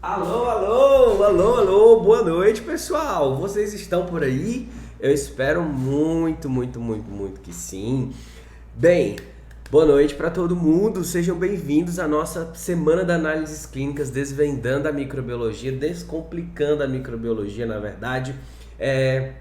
Alô, boa noite, pessoal. Vocês estão por aí? Eu espero muito que sim. Bem, boa noite para todo mundo. Sejam bem-vindos à nossa semana de análises clínicas, desvendando a microbiologia, descomplicando a microbiologia, na verdade. É,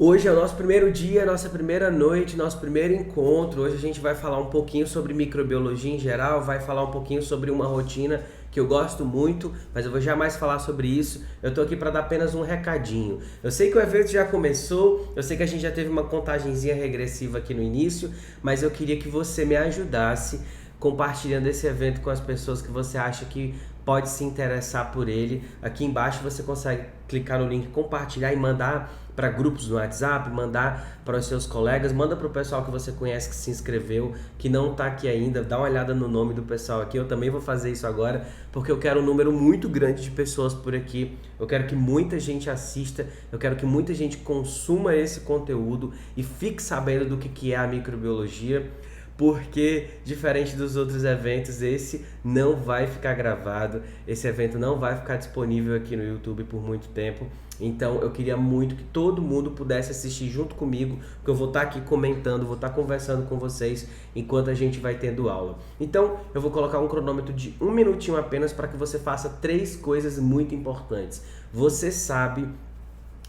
Hoje é o nosso primeiro dia, nossa primeira noite, nosso primeiro encontro. Hoje a gente vai falar um pouquinho sobre microbiologia em geral, vai falar um pouquinho sobre uma rotina que eu gosto muito, mas eu vou jamais falar sobre isso. Eu tô aqui para dar apenas um recadinho. Eu sei que o evento já começou, eu sei que a gente já teve uma contagenzinha regressiva aqui no início, mas eu queria que você me ajudasse compartilhando esse evento com as pessoas que você acha que pode se interessar por ele. Aqui embaixo você consegue clicar no link compartilhar e mandar para grupos no WhatsApp, mandar para os seus colegas, manda para o pessoal que você conhece que se inscreveu, que não está aqui ainda, dá uma olhada no nome do pessoal aqui. Eu também vou fazer isso agora, porque eu quero um número muito grande de pessoas por aqui. Eu quero que muita gente assista, eu quero que muita gente consuma esse conteúdo e fique sabendo do que é a microbiologia, porque diferente dos outros eventos, esse não vai ficar gravado, esse evento não vai ficar disponível aqui no YouTube por muito tempo. Então eu queria muito que todo mundo pudesse assistir junto comigo, porque eu vou estar aqui comentando, vou estar conversando com vocês enquanto a gente vai tendo aula. Então eu vou colocar um cronômetro de 1 minutinho apenas para que você faça 3 coisas muito importantes. Você sabe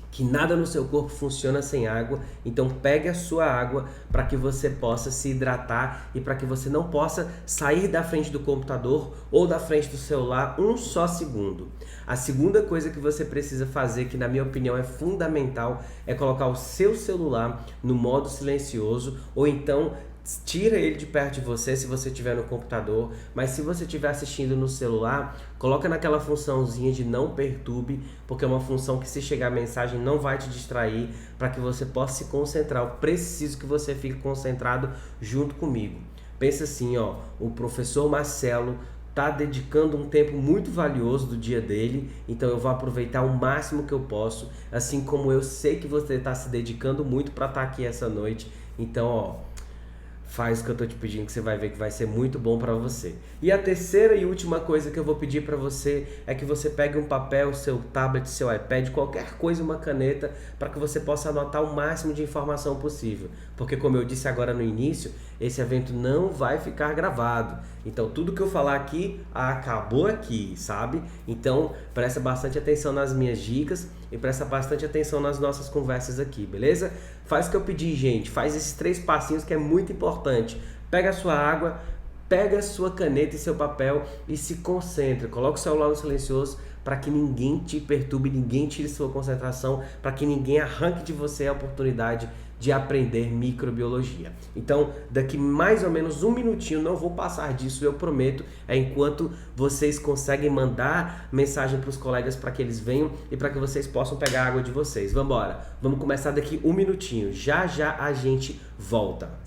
que nada no seu corpo funciona sem água, então pegue a sua água para que você possa se hidratar e para que você não possa sair da frente do computador ou da frente do celular um só segundo. A segunda coisa que você precisa fazer, que na minha opinião é fundamental, é colocar o seu celular no modo silencioso ou então tira ele de perto de você se você estiver no computador, mas se você estiver assistindo no celular, coloca naquela funçãozinha de não perturbe, porque é uma função que se chegar a mensagem não vai te distrair, para que você possa se concentrar. Eu preciso que você fique concentrado junto comigo. Pensa assim, ó, o professor Marcelo está dedicando um tempo muito valioso do dia dele, então eu vou aproveitar o máximo que eu posso, assim como eu sei que você está se dedicando muito para estar aqui essa noite. Então, ó, faz o que eu tô te pedindo, que você vai ver que vai ser muito bom para você. E a terceira e última coisa que eu vou pedir para você é que você pegue um papel, seu tablet, seu iPad, qualquer coisa, uma caneta, para que você possa anotar o máximo de informação possível. Porque como eu disse agora no início, esse evento não vai ficar gravado. Então tudo que eu falar aqui acabou aqui, sabe? Então presta bastante atenção nas minhas dicas e presta bastante atenção nas nossas conversas aqui, beleza? Faz o que eu pedi, gente. Faz esses 3 passinhos que é muito importante. Pega a sua água, pega a sua caneta e seu papel e se concentra. Coloca o celular no silencioso para que ninguém te perturbe, ninguém tire sua concentração, para que ninguém arranque de você a oportunidade de aprender microbiologia. Então, daqui mais ou menos 1 minutinho, não vou passar disso, eu prometo, é enquanto vocês conseguem mandar mensagem para os colegas para que eles venham e para que vocês possam pegar a água de vocês. Vamos embora, vamos começar daqui 1 minutinho, já já a gente volta.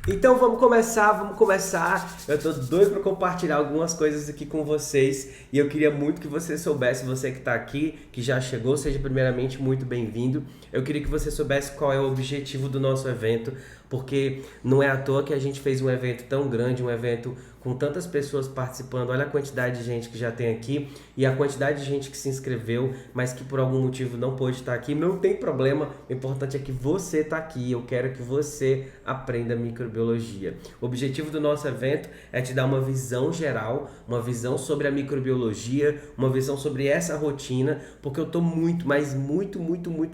Então vamos começar. Eu tô doido para compartilhar algumas coisas aqui com vocês e eu queria muito que você soubesse, você que está aqui, que já chegou, seja primeiramente muito bem-vindo. Eu queria que você soubesse qual é o objetivo do nosso evento, porque não é à toa que a gente fez um evento tão grande, um evento com tantas pessoas participando. Olha a quantidade de gente que já tem aqui e a quantidade de gente que se inscreveu, mas que por algum motivo não pôde estar aqui. Não tem problema, o importante é que você está aqui. Eu quero que você aprenda microbiologia. O objetivo do nosso evento é te dar uma visão geral, uma visão sobre a microbiologia, uma visão sobre essa rotina, porque eu estou muito, mas muito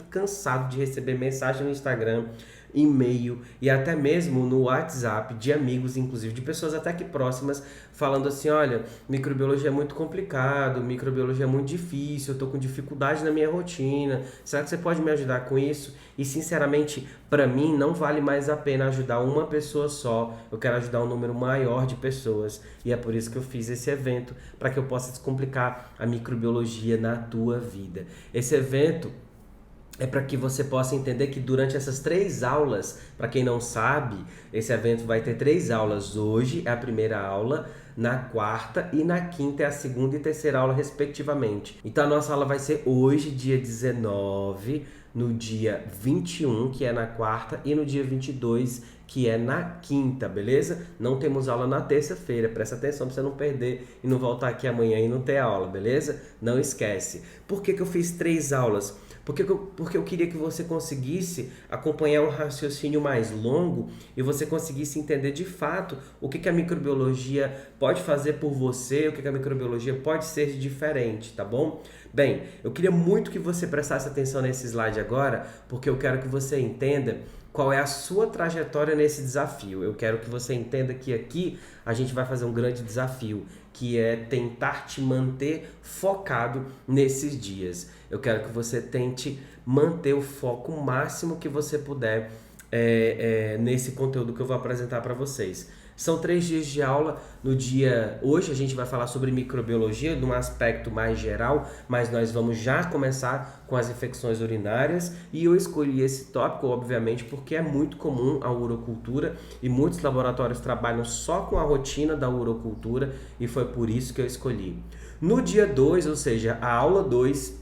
cansado de receber mensagem no Instagram, e-mail e até mesmo no WhatsApp de amigos, inclusive de pessoas até que próximas, falando assim: olha, microbiologia é muito complicado, microbiologia é muito difícil, eu tô com dificuldade na minha rotina, será que você pode me ajudar com isso? E sinceramente, para mim não vale mais a pena ajudar uma pessoa só, eu quero ajudar um número maior de pessoas, e é por isso que eu fiz esse evento, para que eu possa descomplicar a microbiologia na tua vida. Esse evento é para que você possa entender que durante essas 3 aulas, para quem não sabe, esse evento vai ter 3 aulas. Hoje é a primeira aula, na quarta e na quinta é a segunda e terceira aula, respectivamente. Então a nossa aula vai ser hoje, dia 19, no dia 21, que é na quarta, e no dia 22, que é na quinta, beleza? Não temos aula na terça-feira, presta atenção para você não perder e não voltar aqui amanhã e não ter aula, beleza? Não esquece. Por que eu fiz 3 aulas? Porque eu queria que você conseguisse acompanhar um raciocínio mais longo e você conseguisse entender de fato o que a microbiologia pode fazer por você, o que a microbiologia pode ser de diferente, tá bom? Bem, eu queria muito que você prestasse atenção nesse slide agora, porque eu quero que você entenda qual é a sua trajetória nesse desafio. Eu quero que você entenda que aqui a gente vai fazer um grande desafio, que é tentar te manter focado nesses dias. Eu quero que você tente manter o foco máximo que você puder nesse conteúdo que eu vou apresentar para vocês. São 3 dias de aula. Hoje a gente vai falar sobre microbiologia num aspecto mais geral, mas nós vamos já começar com as infecções urinárias, e eu escolhi esse tópico, obviamente, porque é muito comum a urocultura e muitos laboratórios trabalham só com a rotina da urocultura, e foi por isso que eu escolhi. No dia 2, ou seja, a aula 2,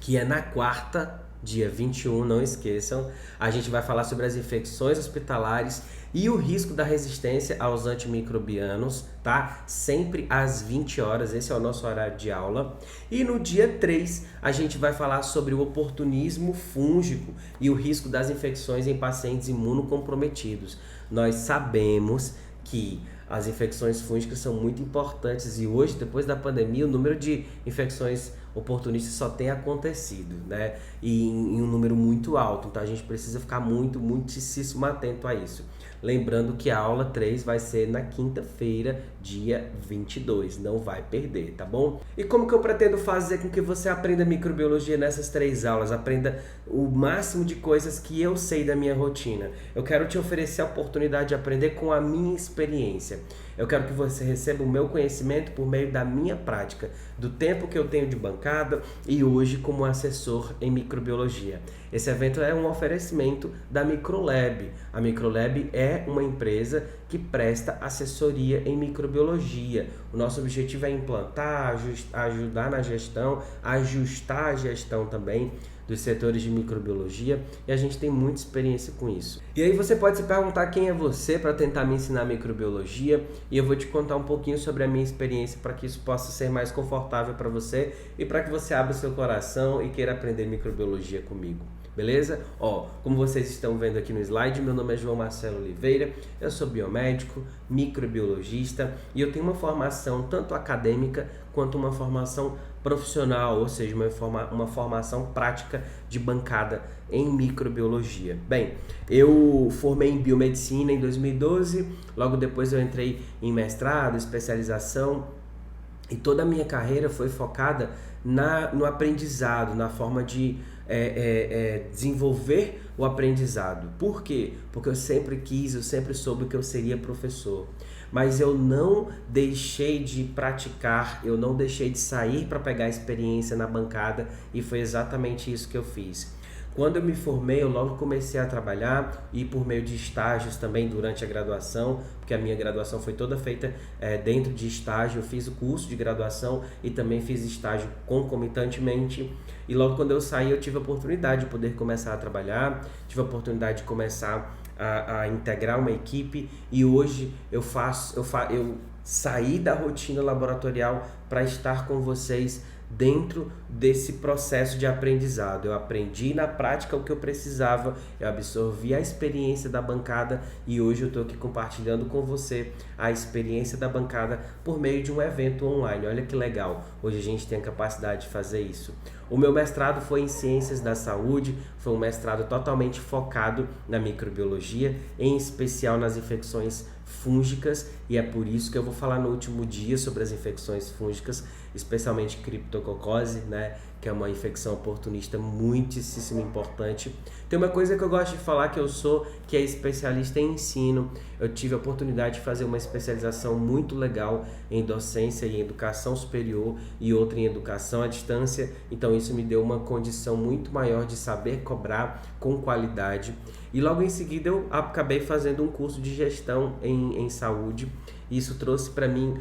que é na quarta, dia 21, não esqueçam, a gente vai falar sobre as infecções hospitalares e o risco da resistência aos antimicrobianos, tá? Sempre às 20 horas, esse é o nosso horário de aula. E no dia 3, a gente vai falar sobre o oportunismo fúngico e o risco das infecções em pacientes imunocomprometidos. Nós sabemos que as infecções fúngicas são muito importantes e hoje, depois da pandemia, o número de infecções oportunistas só tem acontecido, né? E em um número muito alto, então a gente precisa ficar muitíssimo atento a isso. Lembrando que a aula 3 vai ser na quinta-feira, dia 22, não vai perder, tá bom? E como que eu pretendo fazer com que você aprenda microbiologia nessas 3 aulas? Aprenda o máximo de coisas que eu sei da minha rotina. Eu quero te oferecer a oportunidade de aprender com a minha experiência. Eu quero que você receba o meu conhecimento por meio da minha prática, do tempo que eu tenho de bancada e hoje como assessor em microbiologia. Esse evento é um oferecimento da Microlab. A Microlab é uma empresa que presta assessoria em microbiologia. O nosso objetivo é implantar, ajudar na gestão, ajustar a gestão também dos setores de microbiologia, e a gente tem muita experiência com isso. E aí você pode se perguntar quem é você para tentar me ensinar microbiologia, e eu vou te contar um pouquinho sobre a minha experiência para que isso possa ser mais confortável para você e para que você abra o seu coração e queira aprender microbiologia comigo. Beleza? Como vocês estão vendo aqui no slide, meu nome é João Marcelo Oliveira, eu sou biomédico, microbiologista e eu tenho uma formação tanto acadêmica quanto uma formação profissional, ou seja, uma formação prática de bancada em microbiologia. Bem, eu formei em biomedicina em 2012, logo depois eu entrei em mestrado, especialização, e toda a minha carreira foi focada no aprendizado, na forma de desenvolver o aprendizado. Por quê? Porque eu sempre soube que eu seria professor. Mas eu não deixei de praticar, eu não deixei de sair para pegar experiência na bancada, e foi exatamente isso que eu fiz. Quando eu me formei, eu logo comecei a trabalhar, e por meio de estágios também durante a graduação, porque a minha graduação foi toda feita dentro de estágio. Eu fiz o curso de graduação e também fiz estágio concomitantemente, e logo quando eu saí eu tive a oportunidade de poder começar a trabalhar, tive a oportunidade de começar a integrar uma equipe, e hoje eu sair da rotina laboratorial para estar com vocês dentro desse processo de aprendizado. Eu aprendi na prática o que eu precisava, eu absorvi a experiência da bancada e hoje eu estou aqui compartilhando com você a experiência da bancada por meio de um evento online. Olha que legal, hoje a gente tem a capacidade de fazer isso. O meu mestrado foi em Ciências da Saúde, foi um mestrado totalmente focado na microbiologia, em especial nas infecções fúngicas, e é por isso que eu vou falar no último dia sobre as infecções fúngicas, especialmente criptococose, né, que é uma infecção oportunista muitíssimo importante. Tem uma coisa que eu gosto de falar que é especialista em ensino. Eu tive a oportunidade de fazer uma especialização muito legal em docência e em educação superior e outra em educação à distância, então isso me deu uma condição muito maior de saber cobrar com qualidade. E logo em seguida eu acabei fazendo um curso de gestão em saúde. Isso trouxe para mim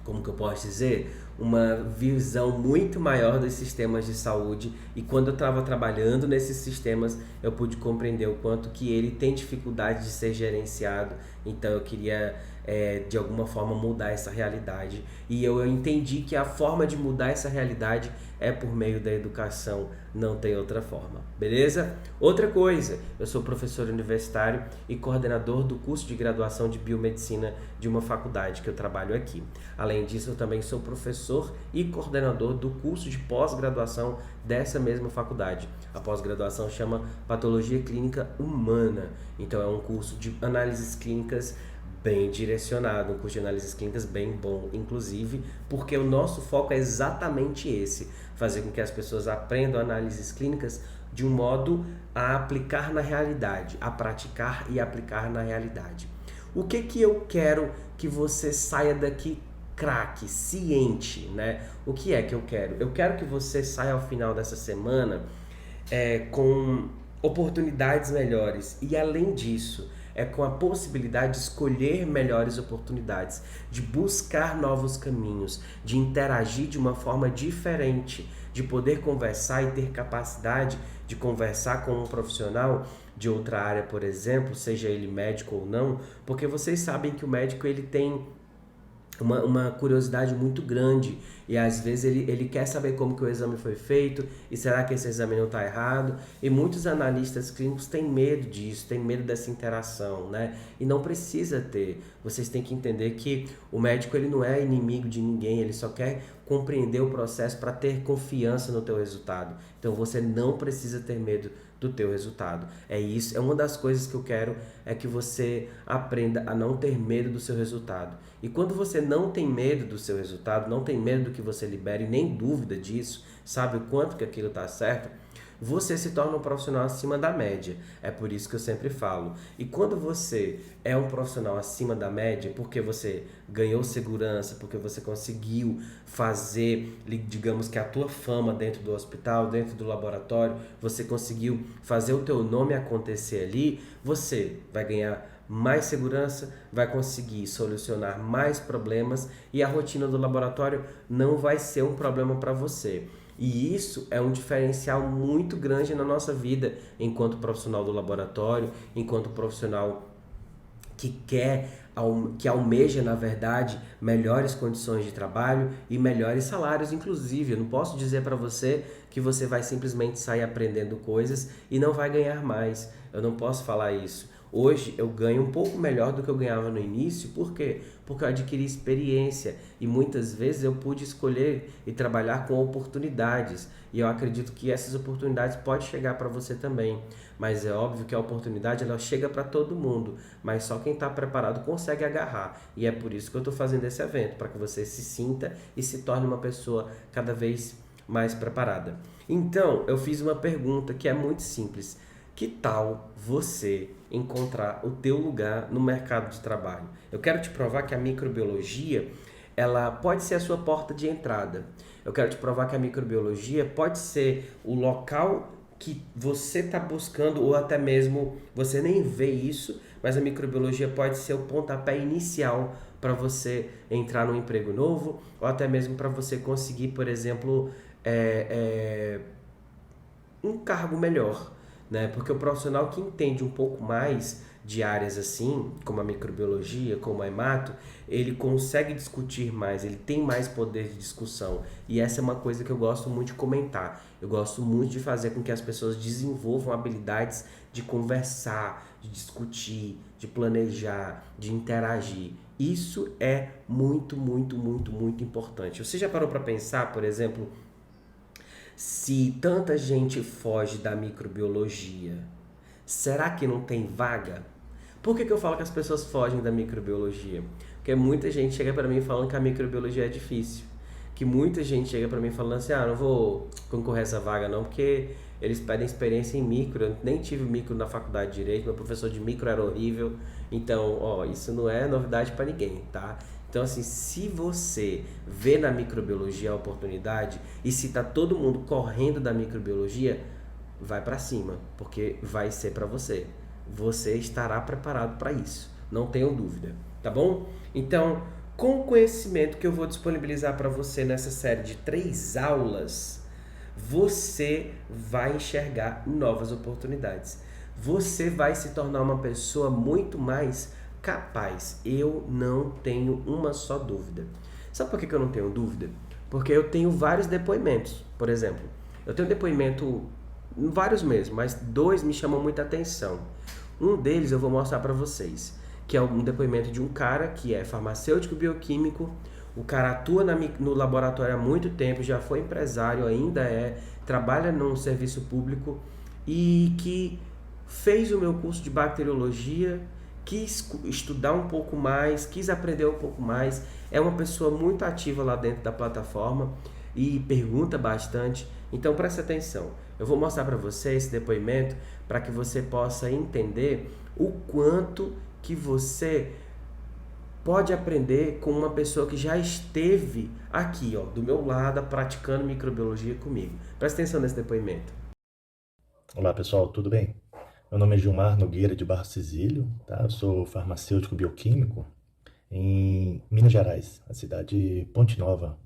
como que eu posso dizer? Uma visão muito maior dos sistemas de saúde, e quando eu estava trabalhando nesses sistemas eu pude compreender o quanto que ele tem dificuldade de ser gerenciado. Então eu queria de alguma forma mudar essa realidade, e eu entendi que a forma de mudar essa realidade é por meio da educação, não tem outra forma, beleza? Outra coisa, eu sou professor universitário e coordenador do curso de graduação de biomedicina de uma faculdade que eu trabalho aqui. Além disso, eu também sou professor e coordenador do curso de pós-graduação dessa mesma faculdade. A pós-graduação chama Patologia Clínica Humana, então é um curso de análises clínicas bem direcionado, um curso de análises clínicas bem bom, inclusive, porque o nosso foco é exatamente esse, fazer com que as pessoas aprendam análises clínicas de um modo a aplicar na realidade, a praticar e aplicar na realidade. O que eu quero que você saia daqui craque, ciente, né? O que é que eu quero? Eu quero que você saia ao final dessa semana com oportunidades melhores, e além disso, com a possibilidade de escolher melhores oportunidades, de buscar novos caminhos, de interagir de uma forma diferente, de poder conversar e ter capacidade de conversar com um profissional de outra área, por exemplo, seja ele médico ou não, porque vocês sabem que o médico ele tem uma curiosidade muito grande, e às vezes ele quer saber como que o exame foi feito, e será que esse exame não está errado, e muitos analistas clínicos têm medo disso, têm medo dessa interação, né? E não precisa ter. Vocês têm que entender que o médico ele não é inimigo de ninguém, ele só quer compreender o processo para ter confiança no teu resultado. Então você não precisa ter medo do teu resultado. É isso, é uma das coisas que eu quero, é que você aprenda a não ter medo do seu resultado. E quando você não tem medo do seu resultado, não tem medo do que você libera e nem dúvida disso, sabe o quanto que aquilo está certo, você se torna um profissional acima da média. É por isso que eu sempre falo. E quando você é um profissional acima da média, porque você ganhou segurança, porque você conseguiu fazer, digamos que a tua fama dentro do hospital, dentro do laboratório, você conseguiu fazer o teu nome acontecer ali, você vai ganhar mais segurança, vai conseguir solucionar mais problemas, e a rotina do laboratório não vai ser um problema para você. E isso é um diferencial muito grande na nossa vida enquanto profissional do laboratório, enquanto profissional que almeja, na verdade, melhores condições de trabalho e melhores salários, inclusive. Eu não posso dizer para você que você vai simplesmente sair aprendendo coisas e não vai ganhar mais. Eu não posso falar isso. Hoje eu ganho um pouco melhor do que eu ganhava no início. Por quê? Porque eu adquiri experiência e muitas vezes eu pude escolher e trabalhar com oportunidades. E eu acredito que essas oportunidades podem chegar para você também. Mas é óbvio que a oportunidade ela chega para todo mundo, mas só quem está preparado consegue agarrar. E é por isso que eu estou fazendo esse evento, para que você se sinta e se torne uma pessoa cada vez mais preparada. Então, eu fiz uma pergunta que é muito simples. Que tal você encontrar o teu lugar no mercado de trabalho? Eu quero te provar que a microbiologia, ela pode ser a sua porta de entrada. Eu quero te provar que a microbiologia pode ser o local que você está buscando, ou até mesmo você nem vê isso, mas a microbiologia pode ser o pontapé inicial para você entrar num emprego novo, ou até mesmo para você conseguir, por exemplo, um cargo melhor. Né? Porque o profissional que entende um pouco mais de áreas assim, como a microbiologia, como a hemato, ele consegue discutir mais, ele tem mais poder de discussão. E essa é uma coisa que eu gosto muito de comentar. Eu gosto muito de fazer com que as pessoas desenvolvam habilidades de conversar, de discutir, de planejar, de interagir. Isso é muito, muito, muito, muito importante. Você já parou para pensar, por exemplo, se tanta gente foge da microbiologia, será que não tem vaga? Por que eu falo que as pessoas fogem da microbiologia? Porque muita gente chega para mim falando que a microbiologia é difícil. Que muita gente chega para mim falando assim, não vou concorrer a essa vaga não, porque eles pedem experiência em micro. Eu nem tive micro na faculdade de Direito, meu professor de micro era horrível. Então, isso não é novidade para ninguém, tá? Então, assim, se você vê na microbiologia a oportunidade e se tá todo mundo correndo da microbiologia, vai para cima, porque vai ser para você. Você estará preparado para isso, não tenho dúvida, tá bom? Então, com o conhecimento que eu vou disponibilizar para você nessa série de 3 aulas, você vai enxergar novas oportunidades. Você vai se tornar uma pessoa muito mais capaz. Eu não tenho uma só dúvida. Sabe por que eu não tenho dúvida? Porque eu tenho vários depoimentos. Por exemplo, eu tenho depoimento, vários mesmo, mas 2 me chamam muita atenção. Um deles eu vou mostrar para vocês, que é um depoimento de um cara que é farmacêutico bioquímico. O cara atua no laboratório há muito tempo, já foi empresário, ainda trabalha num serviço público e que fez o meu curso de bacteriologia, quis estudar um pouco mais, quis aprender um pouco mais. É uma pessoa muito ativa lá dentro da plataforma e pergunta bastante. Então preste atenção, eu vou mostrar para você esse depoimento para que você possa entender o quanto que você pode aprender com uma pessoa que já esteve aqui, do meu lado, praticando microbiologia comigo. Presta atenção nesse depoimento. Olá pessoal, tudo bem? Meu nome é Gilmar Nogueira de Barra Cizílio, tá? Eu sou farmacêutico bioquímico em Minas Gerais, a cidade de Ponte Nova.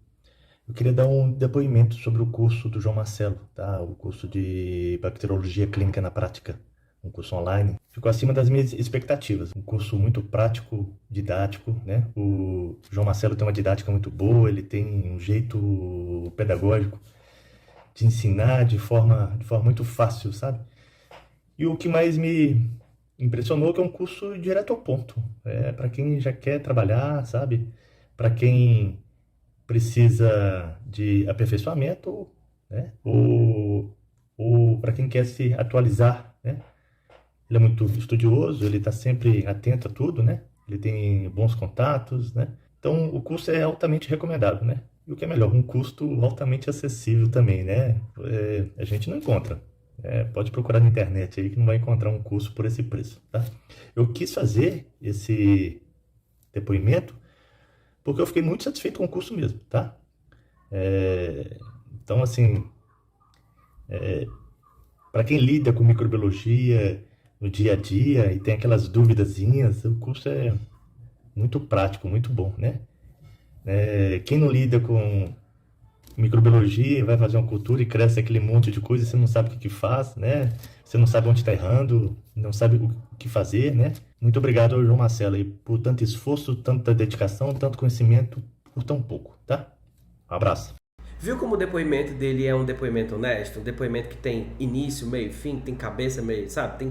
Eu queria dar um depoimento sobre o curso do João Marcelo, tá? O curso de Bacteriologia Clínica na Prática, um curso online. Ficou acima das minhas expectativas. Um curso muito prático, didático, né? O João Marcelo tem uma didática muito boa, ele tem um jeito pedagógico de ensinar de forma muito fácil, sabe? E o que mais me impressionou é que é um curso direto ao ponto. É para quem já quer trabalhar, sabe? Para quem precisa de aperfeiçoamento, né? Ou para quem quer se atualizar, né? Ele é muito estudioso, ele está sempre atento a tudo, né? Ele tem bons contatos, né? Então, o curso é altamente recomendado, né? E o que é melhor, um custo altamente acessível também, né? A gente não encontra. Pode procurar na internet aí que não vai encontrar um curso por esse preço, tá? Eu quis fazer esse depoimento porque eu fiquei muito satisfeito com o curso mesmo, tá? Então, assim, para quem lida com microbiologia no dia a dia e tem aquelas duvidazinhas, o curso é muito prático, muito bom, né? Quem não lida com microbiologia, vai fazer uma cultura e cresce aquele monte de coisa, você não sabe o que faz, né? Você não sabe onde está errando, não sabe o que fazer, né? Muito obrigado ao João Marcelo aí por tanto esforço, tanta dedicação, tanto conhecimento por tão pouco, tá? Um abraço. Viu como o depoimento dele é um depoimento honesto? Um depoimento que tem início, meio, fim, tem cabeça, meio, sabe?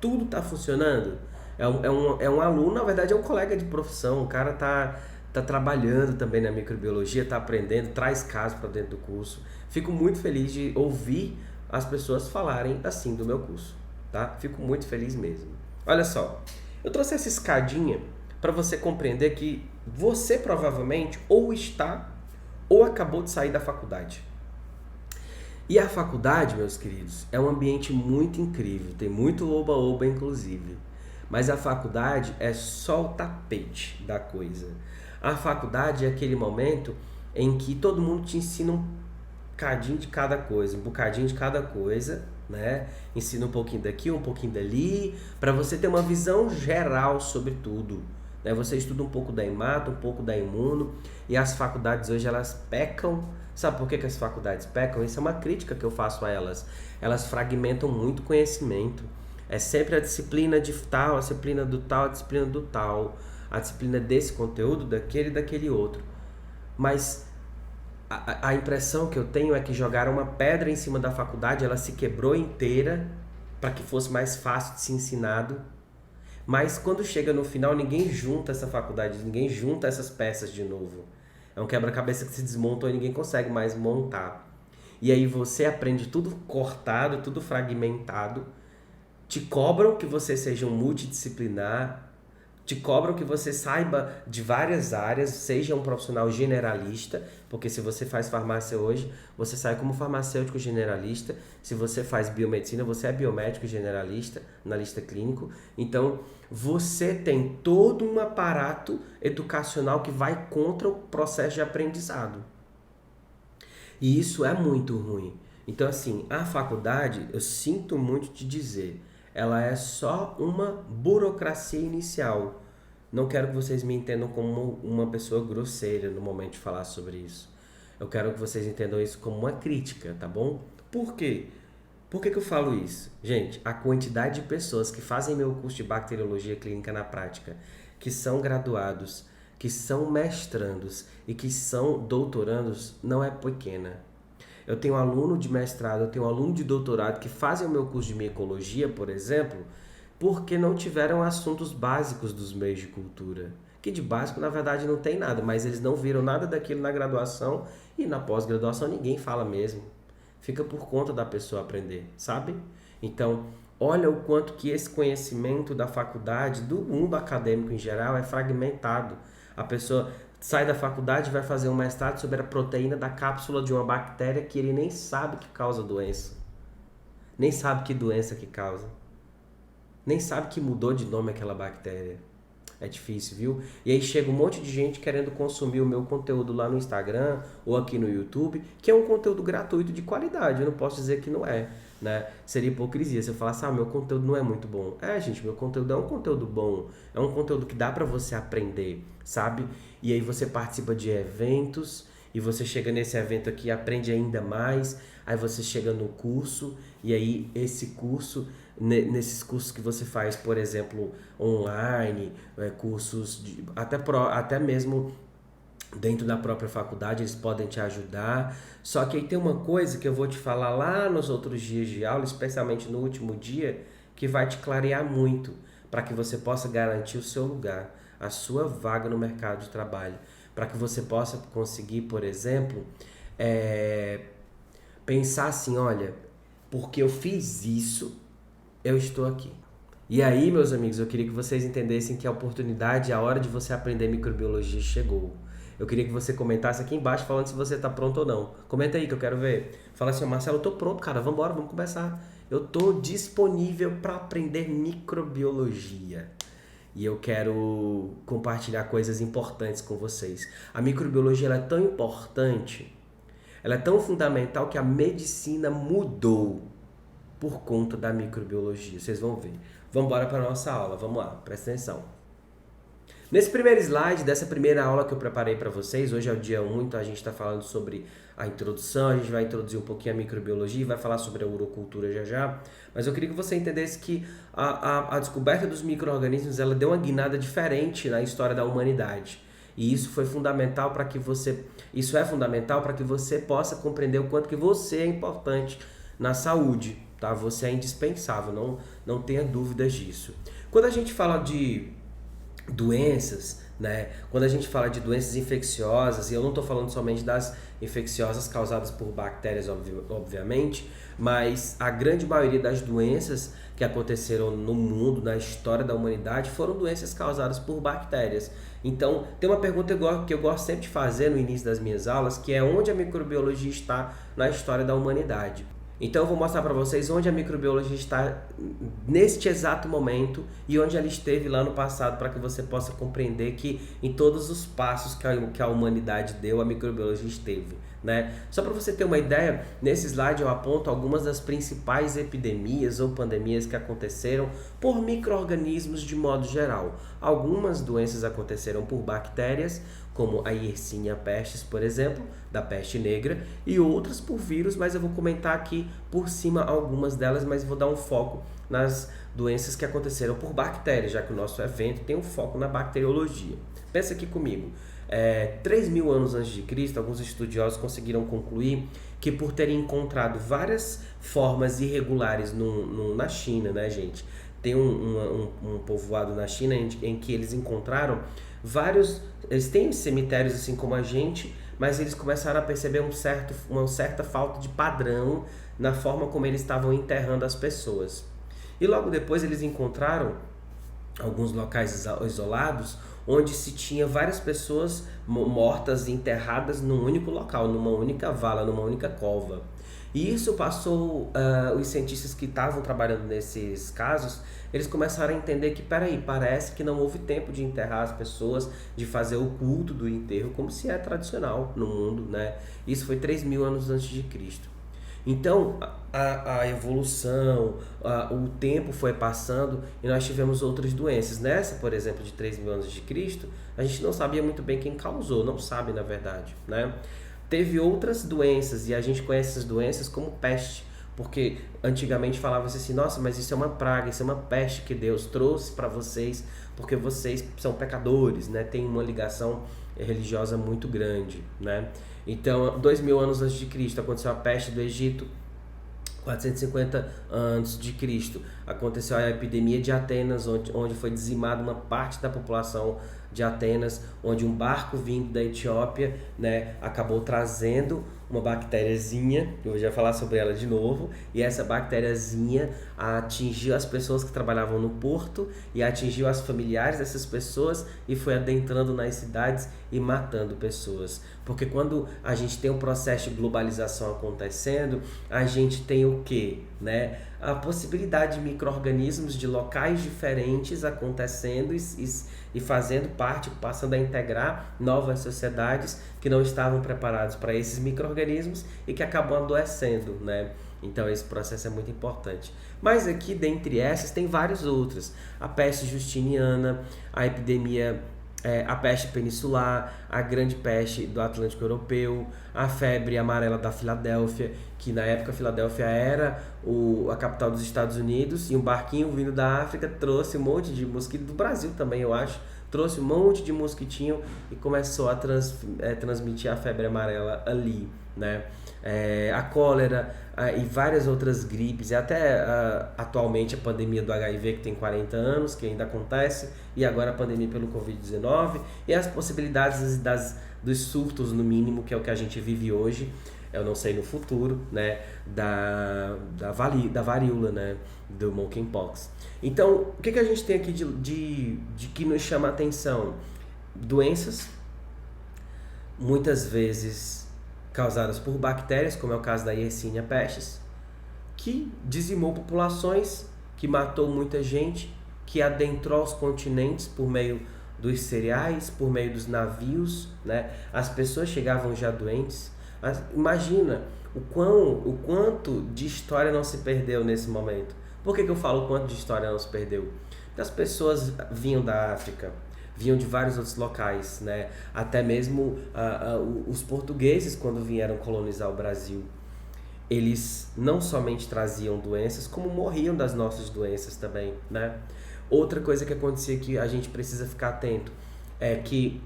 Tudo tá funcionando. É um aluno, na verdade é um colega de profissão, o cara tá trabalhando também na microbiologia, tá aprendendo, traz casos para dentro do curso. Fico muito feliz de ouvir as pessoas falarem assim do meu curso, tá? Fico muito feliz mesmo. Olha só, eu trouxe essa escadinha para você compreender que você provavelmente ou está ou acabou de sair da faculdade. E a faculdade, meus queridos, é um ambiente muito incrível, tem muito oba-oba inclusive. Mas a faculdade é só o tapete da coisa. A faculdade é aquele momento em que todo mundo te ensina um bocadinho de cada coisa, um bocadinho de cada coisa, né? Ensina um pouquinho daqui, um pouquinho dali, para você ter uma visão geral sobre tudo. Né? Você estuda um pouco da hemato, um pouco da imuno, e as faculdades hoje elas pecam. Sabe por que as faculdades pecam? Isso é uma crítica que eu faço a elas. Elas fragmentam muito conhecimento. É sempre a disciplina de tal, a disciplina do tal, a disciplina do tal, a disciplina desse conteúdo, daquele e daquele outro. Mas a impressão que eu tenho é que jogaram uma pedra em cima da faculdade, ela se quebrou inteira para que fosse mais fácil de ser ensinado. Mas quando chega no final, ninguém junta essa faculdade, ninguém junta essas peças de novo. É um quebra-cabeça que se desmontou e ninguém consegue mais montar. E aí você aprende tudo cortado, tudo fragmentado. Te cobram que você seja um multidisciplinar, te cobram que você saiba de várias áreas, seja um profissional generalista, porque se você faz farmácia hoje, você sai como farmacêutico generalista. Se você faz biomedicina, você é biomédico generalista, analista clínico. Então, você tem todo um aparato educacional que vai contra o processo de aprendizado. E isso é muito ruim. Então, assim, a faculdade, eu sinto muito te dizer, ela é só uma burocracia inicial. Não quero que vocês me entendam como uma pessoa grosseira no momento de falar sobre isso. Eu quero que vocês entendam isso como uma crítica, tá bom? Por quê? Por que eu falo isso? Gente, a quantidade de pessoas que fazem meu curso de bacteriologia clínica na prática, que são graduados, que são mestrandos e que são doutorandos, não é pequena. Eu tenho aluno de mestrado, eu tenho aluno de doutorado que fazem o meu curso de micologia, por exemplo, porque não tiveram assuntos básicos dos meios de cultura. Que de básico, na verdade, não tem nada, mas eles não viram nada daquilo na graduação e na pós-graduação ninguém fala mesmo. Fica por conta da pessoa aprender, sabe? Então, olha o quanto que esse conhecimento da faculdade, do mundo acadêmico em geral, é fragmentado. A pessoa sai da faculdade e vai fazer um mestrado sobre a proteína da cápsula de uma bactéria que ele nem sabe que causa doença. Nem sabe que doença que causa. Nem sabe que mudou de nome aquela bactéria. É difícil, viu? E aí chega um monte de gente querendo consumir o meu conteúdo lá no Instagram ou aqui no YouTube, que é um conteúdo gratuito de qualidade. Eu não posso dizer que não é, né? Seria hipocrisia se eu falasse, meu conteúdo não é muito bom. Gente, meu conteúdo é um conteúdo bom. É um conteúdo que dá pra você aprender, sabe? E aí você participa de eventos e você chega nesse evento aqui e aprende ainda mais. Aí você chega no curso e aí esse curso, nesses cursos que você faz, por exemplo, online, cursos até mesmo dentro da própria faculdade, eles podem te ajudar. Só que aí tem uma coisa que eu vou te falar lá nos outros dias de aula, especialmente no último dia, que vai te clarear muito para que você possa garantir o seu lugar, a sua vaga no mercado de trabalho, para que você possa conseguir, por exemplo, pensar assim, olha, porque eu fiz isso, eu estou aqui. E aí, meus amigos, eu queria que vocês entendessem que a oportunidade, a hora de você aprender microbiologia chegou. Eu queria que você comentasse aqui embaixo falando se você está pronto ou não. Comenta aí que eu quero ver. Fala assim, Marcelo, eu tô pronto, cara, vambora, vamos começar. Eu tô disponível para aprender microbiologia. E eu quero compartilhar coisas importantes com vocês. A microbiologia ela é tão importante, ela é tão fundamental que a medicina mudou por conta da microbiologia. Vocês vão ver. Vamos embora para a nossa aula. Vamos lá, presta atenção. Nesse primeiro slide dessa primeira aula que eu preparei para vocês, hoje é o dia 1, então a gente está falando sobre a introdução, a gente vai introduzir um pouquinho a microbiologia e vai falar sobre a urocultura já já, mas eu queria que você entendesse que a descoberta dos micro-organismos ela deu uma guinada diferente na história da humanidade. E isso foi fundamental para que você, isso é fundamental para que você possa compreender o quanto que você é importante na saúde, tá? Você é indispensável, não tenha dúvidas disso. Quando a gente fala de doenças, né? Quando a gente fala de doenças infecciosas, e eu não estou falando somente das infecciosas causadas por bactérias, obviamente, mas a grande maioria das doenças que aconteceram no mundo, na história da humanidade, foram doenças causadas por bactérias. Então, tem uma pergunta que eu gosto sempre de fazer no início das minhas aulas, que é onde a microbiologia está na história da humanidade. Então eu vou mostrar para vocês onde a microbiologia está neste exato momento e onde ela esteve lá no passado, para que você possa compreender que em todos os passos que a humanidade deu, a microbiologia esteve, né? Só para você ter uma ideia, nesse slide eu aponto algumas das principais epidemias ou pandemias que aconteceram por micro-organismos de modo geral. Algumas doenças aconteceram por bactérias, como a Yersinia pestis, por exemplo, da peste negra, e outras por vírus, mas eu vou comentar aqui por cima algumas delas, mas vou dar um foco nas doenças que aconteceram por bactérias, já que o nosso evento tem um foco na bacteriologia. Pensa aqui comigo. 3.000 anos antes de Cristo, alguns estudiosos conseguiram concluir que por terem encontrado várias formas irregulares na China, né, gente? Tem um povoado na China em que eles encontraram vários... Eles têm cemitérios assim como a gente, mas eles começaram a perceber uma certa falta de padrão na forma como eles estavam enterrando as pessoas. E logo depois eles encontraram alguns locais isolados onde se tinha várias pessoas mortas enterradas num único local, numa única vala, numa única cova. E isso passou, os cientistas que estavam trabalhando nesses casos, eles começaram a entender que, parece que não houve tempo de enterrar as pessoas, de fazer o culto do enterro, como se é tradicional no mundo, né? Isso foi 3.000 anos antes de Cristo. Então, a evolução, o tempo foi passando e nós tivemos outras doenças. Nessa, por exemplo, de 3.000 anos de Cristo, a gente não sabia muito bem quem causou, não sabe na verdade, né? Teve outras doenças e a gente conhece essas doenças como peste, porque antigamente falava-se assim, nossa, mas isso é uma praga, isso é uma peste que Deus trouxe para vocês, porque vocês são pecadores, né? Tem uma ligação religiosa muito grande, né? Então, 2.000 anos antes de Cristo aconteceu a peste do Egito. 450 antes de Cristo aconteceu a epidemia de Atenas, onde foi dizimada uma parte da população de Atenas, onde um barco vindo da Etiópia, né, acabou trazendo uma bactériazinha, eu já falar sobre ela de novo, e essa bactériazinha atingiu as pessoas que trabalhavam no porto e atingiu as familiares dessas pessoas e foi adentrando nas cidades e matando pessoas. Porque quando a gente tem um processo de globalização acontecendo, a gente tem o quê? Né? A possibilidade de micro-organismos de locais diferentes acontecendo e fazendo parte, passando a integrar novas sociedades que não estavam preparados para esses micro-organismos e que acabam adoecendo, né? Então esse processo é muito importante. Mas aqui, dentre essas, tem várias outras. A peste justiniana, a epidemia... a peste peninsular, a grande peste do Atlântico Europeu, a febre amarela da Filadélfia, que na época a Filadélfia era a capital dos Estados Unidos, e um barquinho vindo da África trouxe um monte de mosquito, do Brasil também eu acho, trouxe um monte de mosquitinho e começou a transmitir a febre amarela ali, né? A cólera e várias outras gripes, e até atualmente a pandemia do HIV, que tem 40 anos, que ainda acontece, e agora a pandemia pelo Covid-19, e as possibilidades dos surtos, no mínimo, que é o que a gente vive hoje, eu não sei no futuro, né, da varíola, né, do monkeypox. Então, o que a gente tem aqui de que nos chama a atenção? Doenças, muitas vezes causadas por bactérias, como é o caso da Yersinia pestis, que dizimou populações, que matou muita gente, que adentrou os continentes por meio dos cereais, por meio dos navios, né? As pessoas chegavam já doentes. Imagina o quanto de história não se perdeu nesse momento. Por que eu falo o quanto de história não se perdeu? Porque as pessoas vinham da África, vinham de vários outros locais, né? Até mesmo os portugueses, quando vieram colonizar o Brasil, eles não somente traziam doenças, como morriam das nossas doenças também, né? Outra coisa que acontecia que a gente precisa ficar atento é que,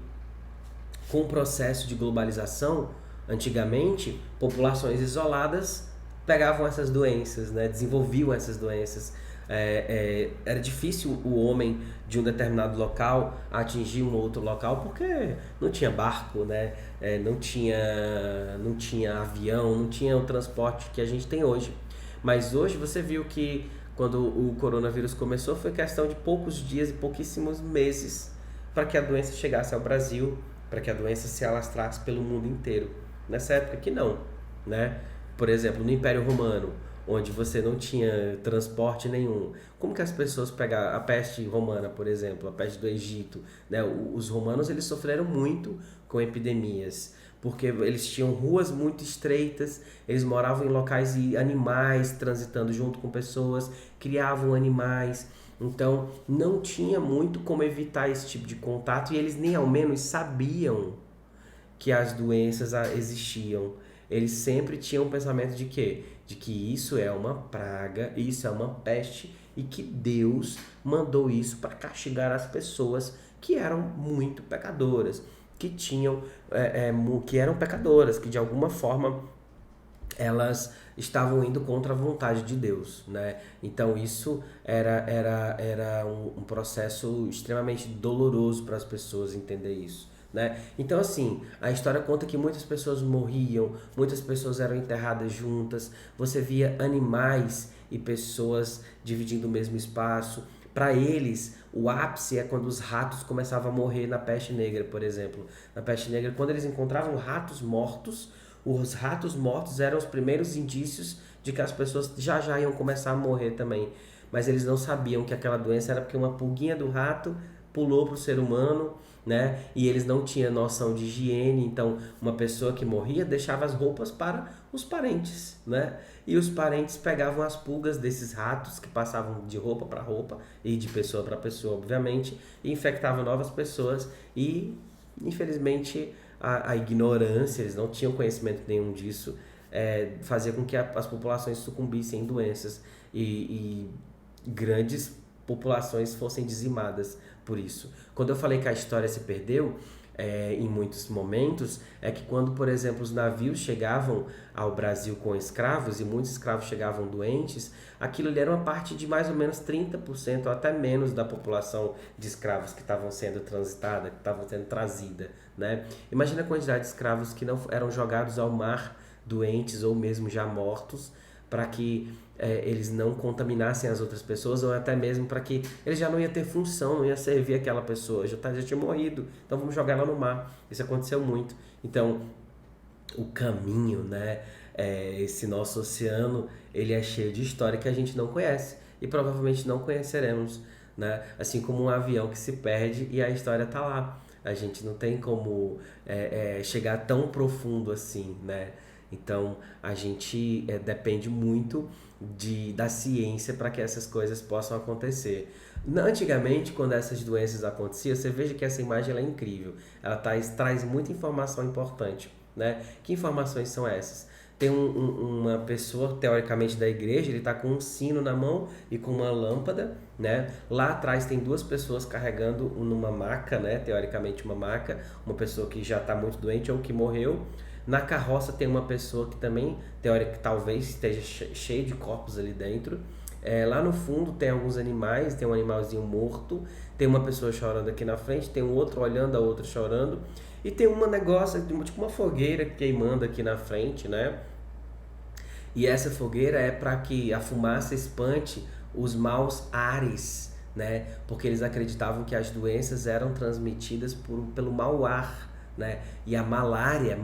com o processo de globalização, antigamente, populações isoladas pegavam essas doenças, né? Desenvolviam essas doenças. Era difícil o homem de um determinado local atingir um outro local porque não tinha barco, né? Não tinha avião, não tinha o transporte que a gente tem hoje. Mas hoje você viu que quando o coronavírus começou foi questão de poucos dias e pouquíssimos meses para que a doença chegasse ao Brasil, para que a doença se alastrasse pelo mundo inteiro. Nessa época que não, né? Por exemplo, no Império Romano, onde você não tinha transporte nenhum. Como que as pessoas pegaram a peste romana, por exemplo, a peste do Egito, né? Os romanos, eles sofreram muito com epidemias, porque eles tinham ruas muito estreitas, eles moravam em locais e animais transitando junto com pessoas, criavam animais, Então não tinha muito como evitar esse tipo de contato e eles nem ao menos sabiam que as doenças existiam. Eles sempre tinham um pensamento de quê? De que isso é uma praga, isso é uma peste e que Deus mandou isso para castigar as pessoas que eram muito pecadoras, que tinham, que eram pecadoras, que de alguma forma elas estavam indo contra a vontade de Deus, né? Então isso era um processo extremamente doloroso para as pessoas entender isso, né? Então assim, a história conta que muitas pessoas morriam, muitas pessoas eram enterradas juntas, você via animais e pessoas dividindo o mesmo espaço. Para eles, o ápice é quando os ratos começavam a morrer na peste negra, por exemplo. Na peste negra, quando eles encontravam ratos mortos, os ratos mortos eram os primeiros indícios de que as pessoas já iam começar a morrer também. Mas eles não sabiam que aquela doença era porque uma pulguinha do rato pulou para o ser humano, né? E eles não tinham noção de higiene, então uma pessoa que morria deixava as roupas para os parentes, né? E os parentes pegavam as pulgas desses ratos que passavam de roupa para roupa e de pessoa para pessoa, obviamente, e infectavam novas pessoas e, infelizmente, a ignorância, eles não tinham conhecimento nenhum disso, fazia com que as populações sucumbissem em doenças e grandes populações fossem dizimadas por isso. Quando eu falei que a história se perdeu, em muitos momentos, é que quando, por exemplo, os navios chegavam ao Brasil com escravos e muitos escravos chegavam doentes, aquilo ali era uma parte de mais ou menos 30% ou até menos da população de escravos que estavam sendo transitada, que estavam sendo trazida, né? Imagina a quantidade de escravos que não eram jogados ao mar doentes ou mesmo já mortos, para que eles não contaminassem as outras pessoas, ou até mesmo para que eles já não ia ter função, não ia servir aquela pessoa, já tinha morrido, então vamos jogar ela no mar. Isso aconteceu muito. Então, o caminho, né, esse nosso oceano, ele é cheio de história que a gente não conhece e provavelmente não conheceremos, né? Assim como um avião que se perde e a história tá lá. A gente não tem como chegar tão profundo assim, né? Então a gente depende muito da ciência para que essas coisas possam acontecer. Antigamente, quando essas doenças aconteciam, você veja que essa imagem ela é incrível. Ela traz muita informação importante, né? Que informações são essas? Tem uma pessoa, teoricamente da igreja, ele está com um sino na mão e com uma lâmpada, né? Lá atrás tem duas pessoas carregando numa maca, né? Teoricamente uma maca, uma pessoa que já está muito doente ou que morreu. Na carroça tem uma pessoa que também, teoricamente, talvez esteja cheio de corpos ali dentro. Lá no fundo tem alguns animais, tem um animalzinho morto, tem uma pessoa chorando aqui na frente, tem um outro olhando, a outra chorando, e tem um negócio, tipo uma fogueira queimando aqui na frente, né? E essa fogueira é para que a fumaça espante os maus ares, né? Porque eles acreditavam que as doenças eram transmitidas pelo mau ar, né? E a malária,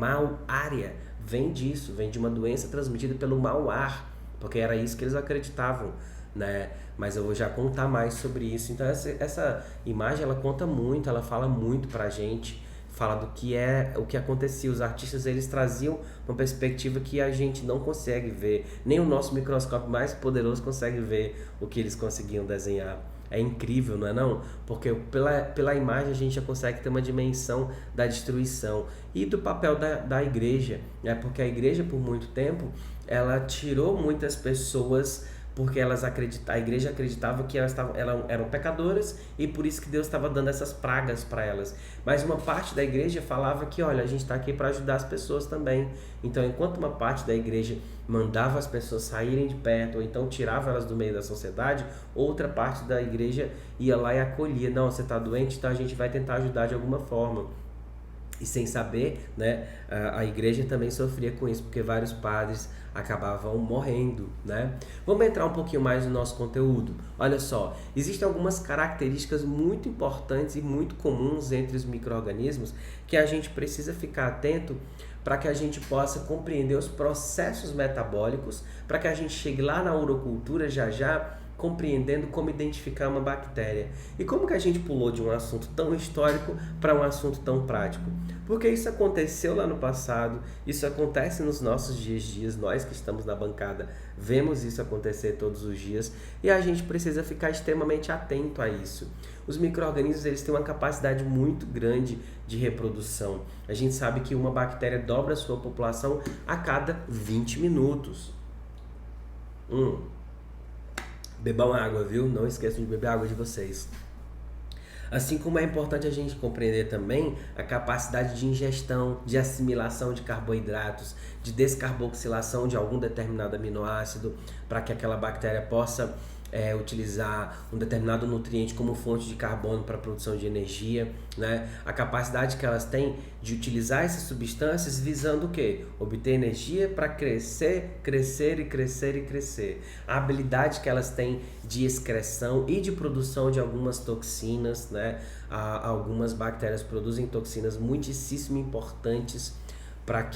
vem disso, vem de uma doença transmitida pelo mau ar, porque era isso que eles acreditavam, né? Mas eu vou já contar mais sobre isso. Então essa imagem ela conta muito, ela fala muito pra gente, fala do que o que acontecia. Os artistas eles traziam uma perspectiva que a gente não consegue ver, nem o nosso microscópio mais poderoso consegue ver o que eles conseguiam desenhar. É incrível, não é não? Porque pela imagem a gente já consegue ter uma dimensão da destruição e do papel da igreja, né? Porque a igreja por muito tempo ela tirou muitas pessoas porque a igreja acreditava que elas eram pecadoras e por isso que Deus estava dando essas pragas para elas. Mas uma parte da igreja falava que, olha, a gente está aqui para ajudar as pessoas também. Então, enquanto uma parte da igreja mandava as pessoas saírem de perto ou então tirava elas do meio da sociedade, outra parte da igreja ia lá e acolhia. Não, você está doente, então a gente vai tentar ajudar de alguma forma. E sem saber, né, a igreja também sofria com isso, porque vários padres acabavam morrendo, né? Vamos entrar um pouquinho mais no nosso conteúdo. Olha só, existem algumas características muito importantes e muito comuns entre os micro-organismos que a gente precisa ficar atento para que a gente possa compreender os processos metabólicos, para que a gente chegue lá na urocultura já compreendendo como identificar uma bactéria. E como que a gente pulou de um assunto tão histórico para um assunto tão prático? Porque isso aconteceu lá no passado, isso acontece nos nossos dias, nós que estamos na bancada vemos isso acontecer todos os dias e a gente precisa ficar extremamente atento a isso. Os micro-organismos, eles têm uma capacidade muito grande de reprodução. A gente sabe que uma bactéria dobra a sua população a cada 20 minutos. Bebam água, viu? Não esqueçam de beber água de vocês. Assim como é importante a gente compreender também a capacidade de ingestão, de assimilação de carboidratos, de descarboxilação de algum determinado aminoácido, para que aquela bactéria possa utilizar um determinado nutriente como fonte de carbono para a produção de energia, né? A capacidade que elas têm de utilizar essas substâncias visando o quê? Obter energia para crescer, crescer e crescer e crescer. A habilidade que elas têm de excreção e de produção de algumas toxinas, né? Algumas bactérias produzem toxinas muitíssimo importantes para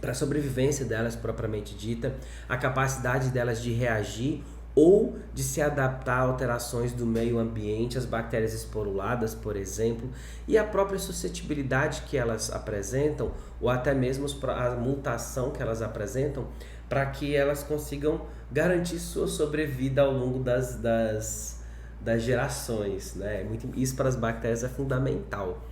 a sobrevivência delas propriamente dita, a capacidade delas de reagir ou de se adaptar a alterações do meio ambiente, as bactérias esporuladas, por exemplo, e a própria suscetibilidade que elas apresentam, ou até mesmo a mutação que elas apresentam, para que elas consigam garantir sua sobrevida ao longo das gerações, né? Isso para as bactérias é fundamental.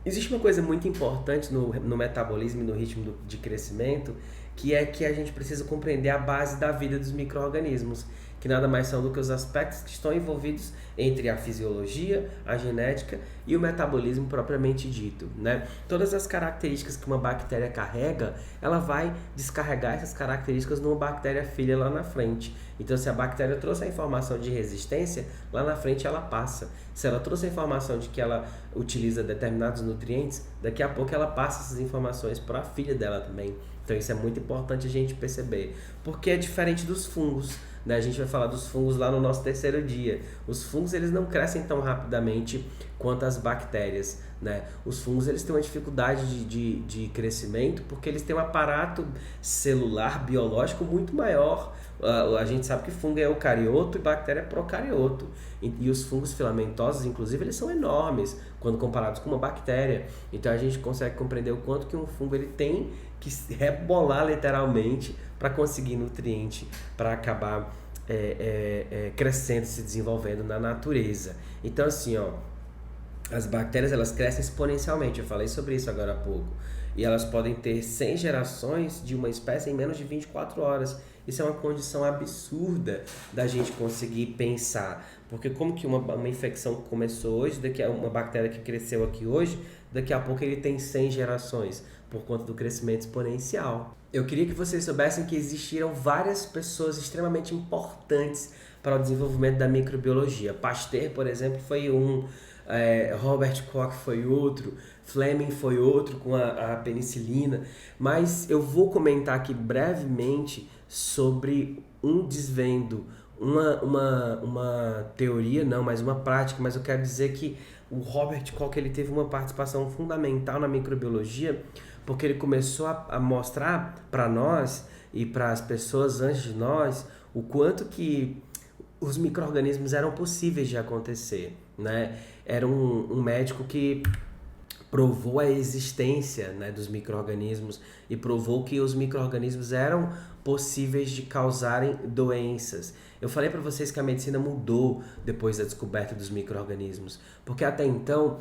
Existe uma coisa muito importante no metabolismo e no ritmo de crescimento, que é que a gente precisa compreender a base da vida dos micro-organismos, que nada mais são do que os aspectos que estão envolvidos entre a fisiologia, a genética e o metabolismo propriamente dito, né? Todas as características que uma bactéria carrega, ela vai descarregar essas características numa bactéria filha lá na frente. Então, se a bactéria trouxe a informação de resistência, lá na frente ela passa. Se ela trouxe a informação de que ela utiliza determinados nutrientes, daqui a pouco ela passa essas informações para a filha dela também. Então, isso é muito importante a gente perceber, porque é diferente dos fungos, né? A gente vai falar dos fungos lá no nosso terceiro dia. Os fungos, eles não crescem tão rapidamente quanto as bactérias, né? Os fungos, eles têm uma dificuldade de crescimento porque eles têm um aparato celular biológico muito maior. A gente sabe que fungo é eucarioto e bactéria é procarioto. E os fungos filamentosos, inclusive, eles são enormes quando comparados com uma bactéria. Então a gente consegue compreender o quanto que um fungo ele tem que rebolar literalmente para conseguir nutriente, para acabar crescendo, se desenvolvendo na natureza. Então assim, as bactérias elas crescem exponencialmente, eu falei sobre isso agora há pouco. E elas podem ter 100 gerações de uma espécie em menos de 24 horas. Isso é uma condição absurda da gente conseguir pensar. Porque como que uma infecção que começou hoje, daqui a uma bactéria que cresceu aqui hoje, daqui a pouco ele tem 100 gerações, por conta do crescimento exponencial. Eu queria que vocês soubessem que existiram várias pessoas extremamente importantes para o desenvolvimento da microbiologia. Pasteur, por exemplo, foi um, Robert Koch foi outro, Fleming foi outro com a penicilina, mas eu vou comentar aqui brevemente sobre um desvendo, uma teoria, não, mas uma prática, mas eu quero dizer que o Robert Koch ele teve uma participação fundamental na microbiologia, porque ele começou a mostrar para nós e para as pessoas antes de nós o quanto que os micro-organismos eram possíveis de acontecer, né? Era um médico que provou a existência, né, dos micro-organismos e provou que os micro-organismos eram possíveis de causarem doenças. Eu falei para vocês que a medicina mudou depois da descoberta dos micro-organismos, porque até então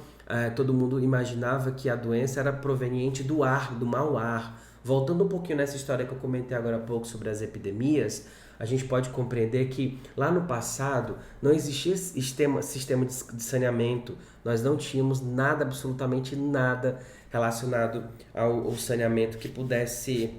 todo mundo imaginava que a doença era proveniente do ar, do mau ar. Voltando um pouquinho nessa história que eu comentei agora há pouco sobre as epidemias, a gente pode compreender que lá no passado não existia sistema de saneamento, nós não tínhamos nada, absolutamente nada relacionado ao saneamento que pudesse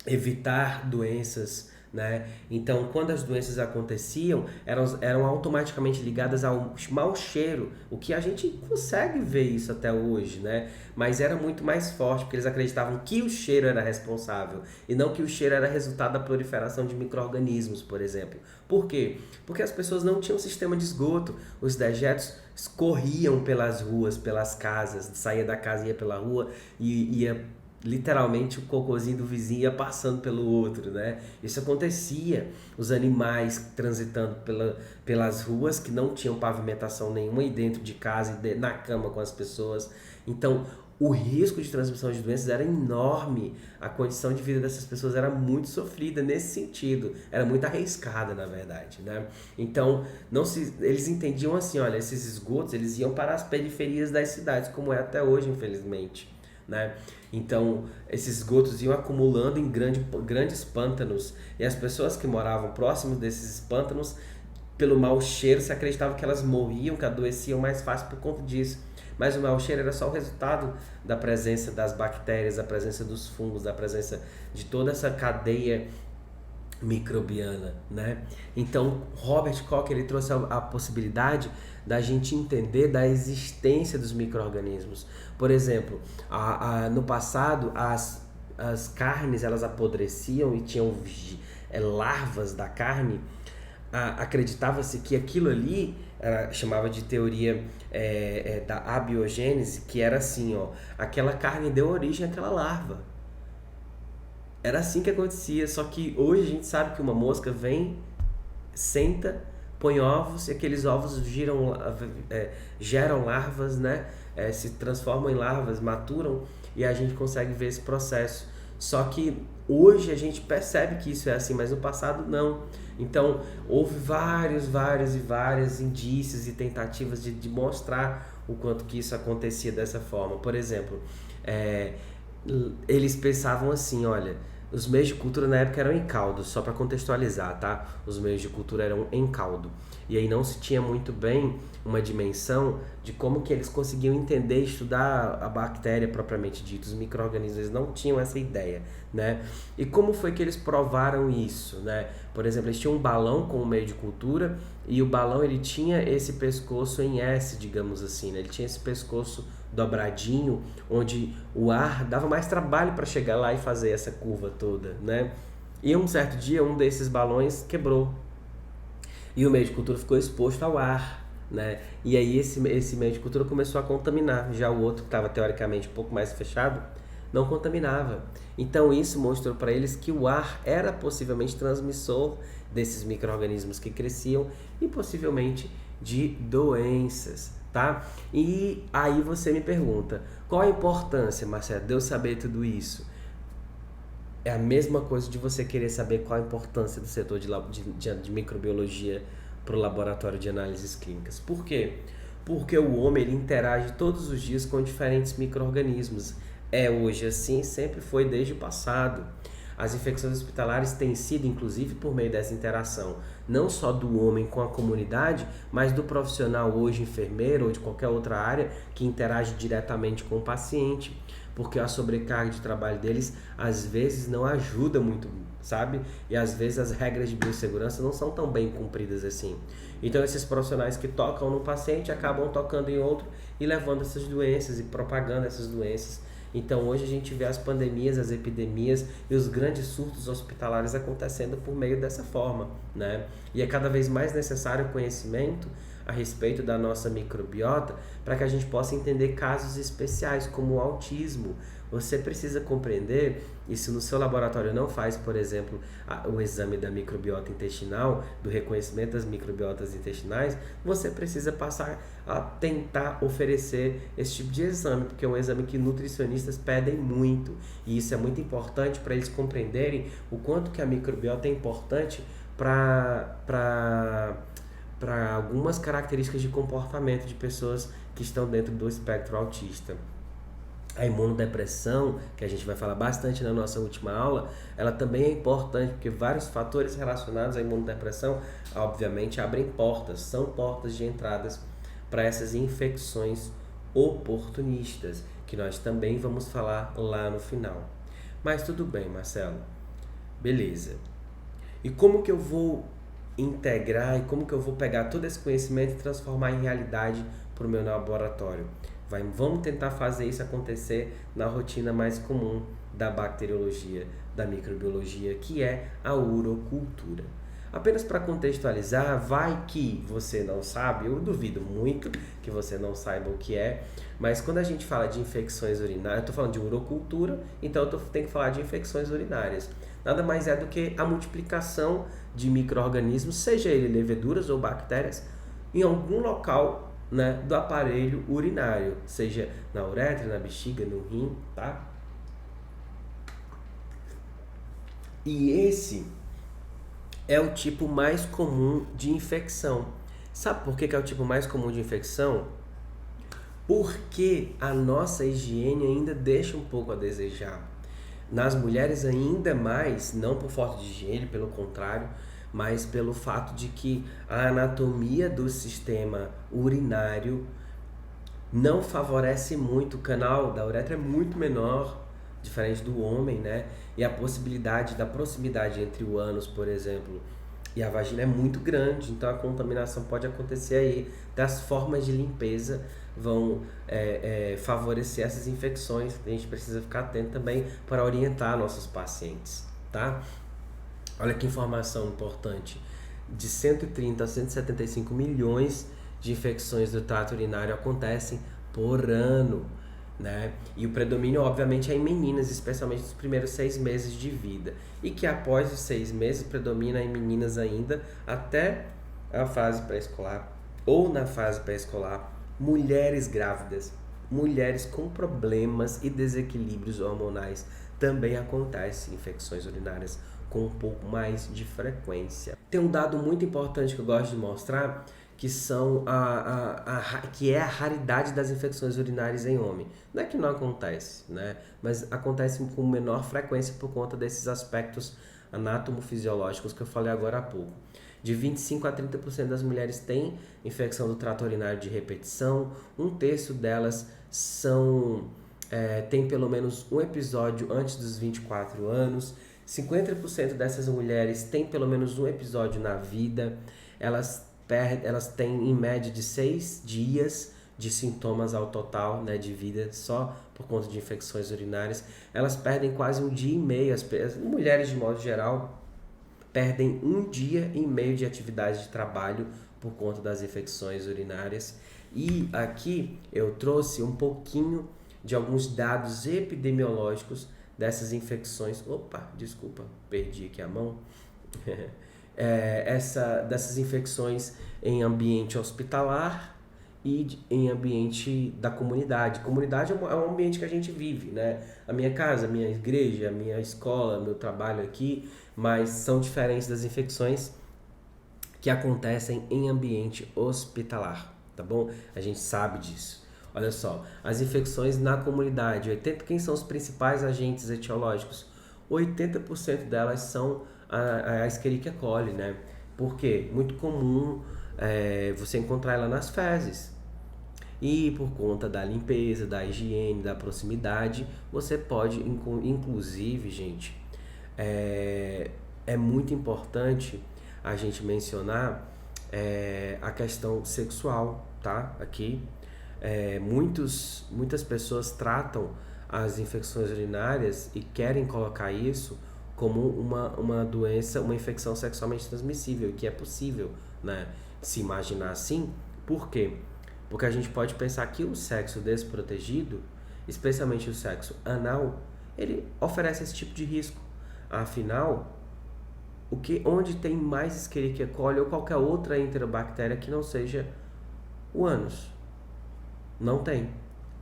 evitar doenças, né? Então, quando as doenças aconteciam, eram automaticamente ligadas ao mau cheiro, o que a gente consegue ver isso até hoje, né? Mas era muito mais forte, porque eles acreditavam que o cheiro era responsável, e não que o cheiro era resultado da proliferação de micro-organismos, por exemplo. Por quê? Porque as pessoas não tinham sistema de esgoto, os dejetos escorriam pelas ruas, pelas casas, saía da casa, ia pela rua e ia literalmente o cocôzinho do vizinho ia passando pelo outro, né? Isso acontecia, os animais transitando pelas ruas que não tinham pavimentação nenhuma e dentro de casa e na cama com as pessoas. Então, o risco de transmissão de doenças era enorme, a condição de vida dessas pessoas era muito sofrida nesse sentido, era muito arriscada, na verdade, né? Então, eles entendiam assim, olha, esses esgotos, eles iam para as periferias das cidades, como é até hoje, infelizmente, né? Então, esses esgotos iam acumulando em grandes pântanos, e as pessoas que moravam próximos desses pântanos, pelo mau cheiro, se acreditava que elas morriam, que adoeciam mais fácil por conta disso. Mas o mau cheiro era só o resultado da presença das bactérias, da presença dos fungos, da presença de toda essa cadeia microbiana, né? Então, Robert Koch, ele trouxe a possibilidade da gente entender da existência dos micro-organismos. Por exemplo, no passado, as carnes, elas apodreciam e tinham larvas da carne. Acreditava-se que aquilo ali chamava de teoria da abiogênese, que era assim, ó, aquela carne deu origem àquela larva. Era assim que acontecia, só que hoje a gente sabe que uma mosca vem, senta, põe ovos e aqueles ovos geram larvas, né? Se transformam em larvas, maturam e a gente consegue ver esse processo. Só que hoje a gente percebe que isso é assim, mas no passado não. Então houve vários indícios e tentativas de mostrar o quanto que isso acontecia dessa forma. Por exemplo, eles pensavam assim, olha, os meios de cultura na época eram em caldo, só para contextualizar, tá? Os meios de cultura eram em caldo. E aí não se tinha muito bem uma dimensão de como que eles conseguiam entender e estudar a bactéria propriamente dita, os micro-organismos, eles não tinham essa ideia, né? E como foi que eles provaram isso, né? Por exemplo, eles tinham um balão com o meio de cultura e o balão ele tinha esse pescoço em S, digamos assim, né? Ele tinha esse pescoço dobradinho, onde o ar dava mais trabalho para chegar lá e fazer essa curva toda, né? E um certo dia um desses balões quebrou e o meio de cultura ficou exposto ao ar, né? E aí esse meio de cultura começou a contaminar, já o outro que estava teoricamente um pouco mais fechado não contaminava. Então isso mostrou para eles que o ar era possivelmente transmissor desses micro-organismos que cresciam e possivelmente de doenças, tá? E aí você me pergunta, qual a importância, Marcelo, de eu saber tudo isso? É a mesma coisa de você querer saber qual a importância do setor de microbiologia para o laboratório de análises clínicas. Por quê? Porque o homem ele interage todos os dias com diferentes micro-organismos. É hoje assim, sempre foi desde o passado. As infecções hospitalares têm sido, inclusive, por meio dessa interação, não só do homem com a comunidade, mas do profissional hoje enfermeiro ou de qualquer outra área que interage diretamente com o paciente, porque a sobrecarga de trabalho deles às vezes não ajuda muito, sabe? E às vezes as regras de biossegurança não são tão bem cumpridas assim. Então esses profissionais que tocam no paciente acabam tocando em outro e levando essas doenças e propagando essas doenças. Então hoje a gente vê as pandemias, as epidemias e os grandes surtos hospitalares acontecendo por meio dessa forma, né? E é cada vez mais necessário conhecimento a respeito da nossa microbiota para que a gente possa entender casos especiais como o autismo. Você precisa compreender, e se no seu laboratório não faz, por exemplo, o exame da microbiota intestinal, do reconhecimento das microbiotas intestinais, você precisa passar a tentar oferecer esse tipo de exame, porque é um exame que nutricionistas pedem muito, e isso é muito importante para eles compreenderem o quanto que a microbiota é importante para algumas características de comportamento de pessoas que estão dentro do espectro autista. A imunodepressão, que a gente vai falar bastante na nossa última aula, ela também é importante, porque vários fatores relacionados à imunodepressão, obviamente, abrem portas, são portas de entradas para essas infecções oportunistas, que nós também vamos falar lá no final. Mas tudo bem, Marcelo. Beleza. E como que eu vou integrar e como que eu vou pegar todo esse conhecimento e transformar em realidade para o meu laboratório? Vamos tentar fazer isso acontecer na rotina mais comum da bacteriologia, da microbiologia, que é a urocultura. Apenas para contextualizar, vai que você não sabe, eu duvido muito que você não saiba o que é, mas quando a gente fala de infecções urinárias, eu estou falando de urocultura, então tenho que falar de infecções urinárias. Nada mais é do que a multiplicação de micro-organismos, seja ele leveduras ou bactérias, em algum local, né, do aparelho urinário, seja na uretra, na bexiga, no rim, tá? E esse é o tipo mais comum de infecção. Sabe por que é o tipo mais comum de infecção? Porque a nossa higiene ainda deixa um pouco a desejar. Nas mulheres ainda mais, não por falta de higiene, pelo contrário, mas pelo fato de que a anatomia do sistema urinário não favorece muito. O canal da uretra é muito menor, diferente do homem, né? E a possibilidade da proximidade entre o ânus, por exemplo, e a vagina é muito grande, então a contaminação pode acontecer aí. Das formas de limpeza vão favorecer essas infecções. A gente precisa ficar atento também para orientar nossos pacientes, tá? Olha que informação importante. De 130 a 175 milhões de infecções do trato urinário acontecem por ano, né? E o predomínio, obviamente, é em meninas, especialmente nos primeiros 6 meses de vida. E que após os 6 meses predomina em meninas ainda até a fase pré-escolar ou na fase pré-escolar. Mulheres grávidas, mulheres com problemas e desequilíbrios hormonais também acontecem infecções urinárias com um pouco mais de frequência. Tem um dado muito importante que eu gosto de mostrar, que são que é a raridade das infecções urinárias em homem. Não é que não acontece, né? Mas acontece com menor frequência por conta desses aspectos anatomofisiológicos que eu falei agora há pouco. De 25 a 30% das mulheres têm infecção do trato urinário de repetição, 1/3 delas tem pelo menos um episódio antes dos 24 anos, 50% dessas mulheres têm pelo menos um episódio na vida, elas têm em média de 6 dias de sintomas ao total, né, de vida só por conta de infecções urinárias. Elas perdem quase 1 dia e meio, as mulheres de modo geral perdem 1 dia e meio de atividade de trabalho por conta das infecções urinárias. E aqui eu trouxe um pouquinho de alguns dados epidemiológicos dessas infecções. Opa, desculpa, perdi aqui a mão. Dessas infecções em ambiente hospitalar e em ambiente da comunidade. Comunidade é um ambiente que a gente vive, né? A minha casa, a minha igreja, a minha escola, meu trabalho aqui, mas são diferentes das infecções que acontecem em ambiente hospitalar, tá bom? A gente sabe disso. Olha só, as infecções na comunidade, quem são os principais agentes etiológicos? 80% delas são a Escherichia coli, né? Por quê? Muito comum você encontrar ela nas fezes. E por conta da limpeza, da higiene, da proximidade, você pode, inclusive, gente, é muito importante a gente mencionar a questão sexual, tá? Aqui, muitas pessoas tratam as infecções urinárias e querem colocar isso como uma doença, uma infecção sexualmente transmissível, que é possível, né, se imaginar assim. Por quê? Porque a gente pode pensar que o sexo desprotegido, especialmente o sexo anal, ele oferece esse tipo de risco. Afinal, onde tem mais Escherichia coli ou qualquer outra enterobactéria que não seja o ânus? Não tem.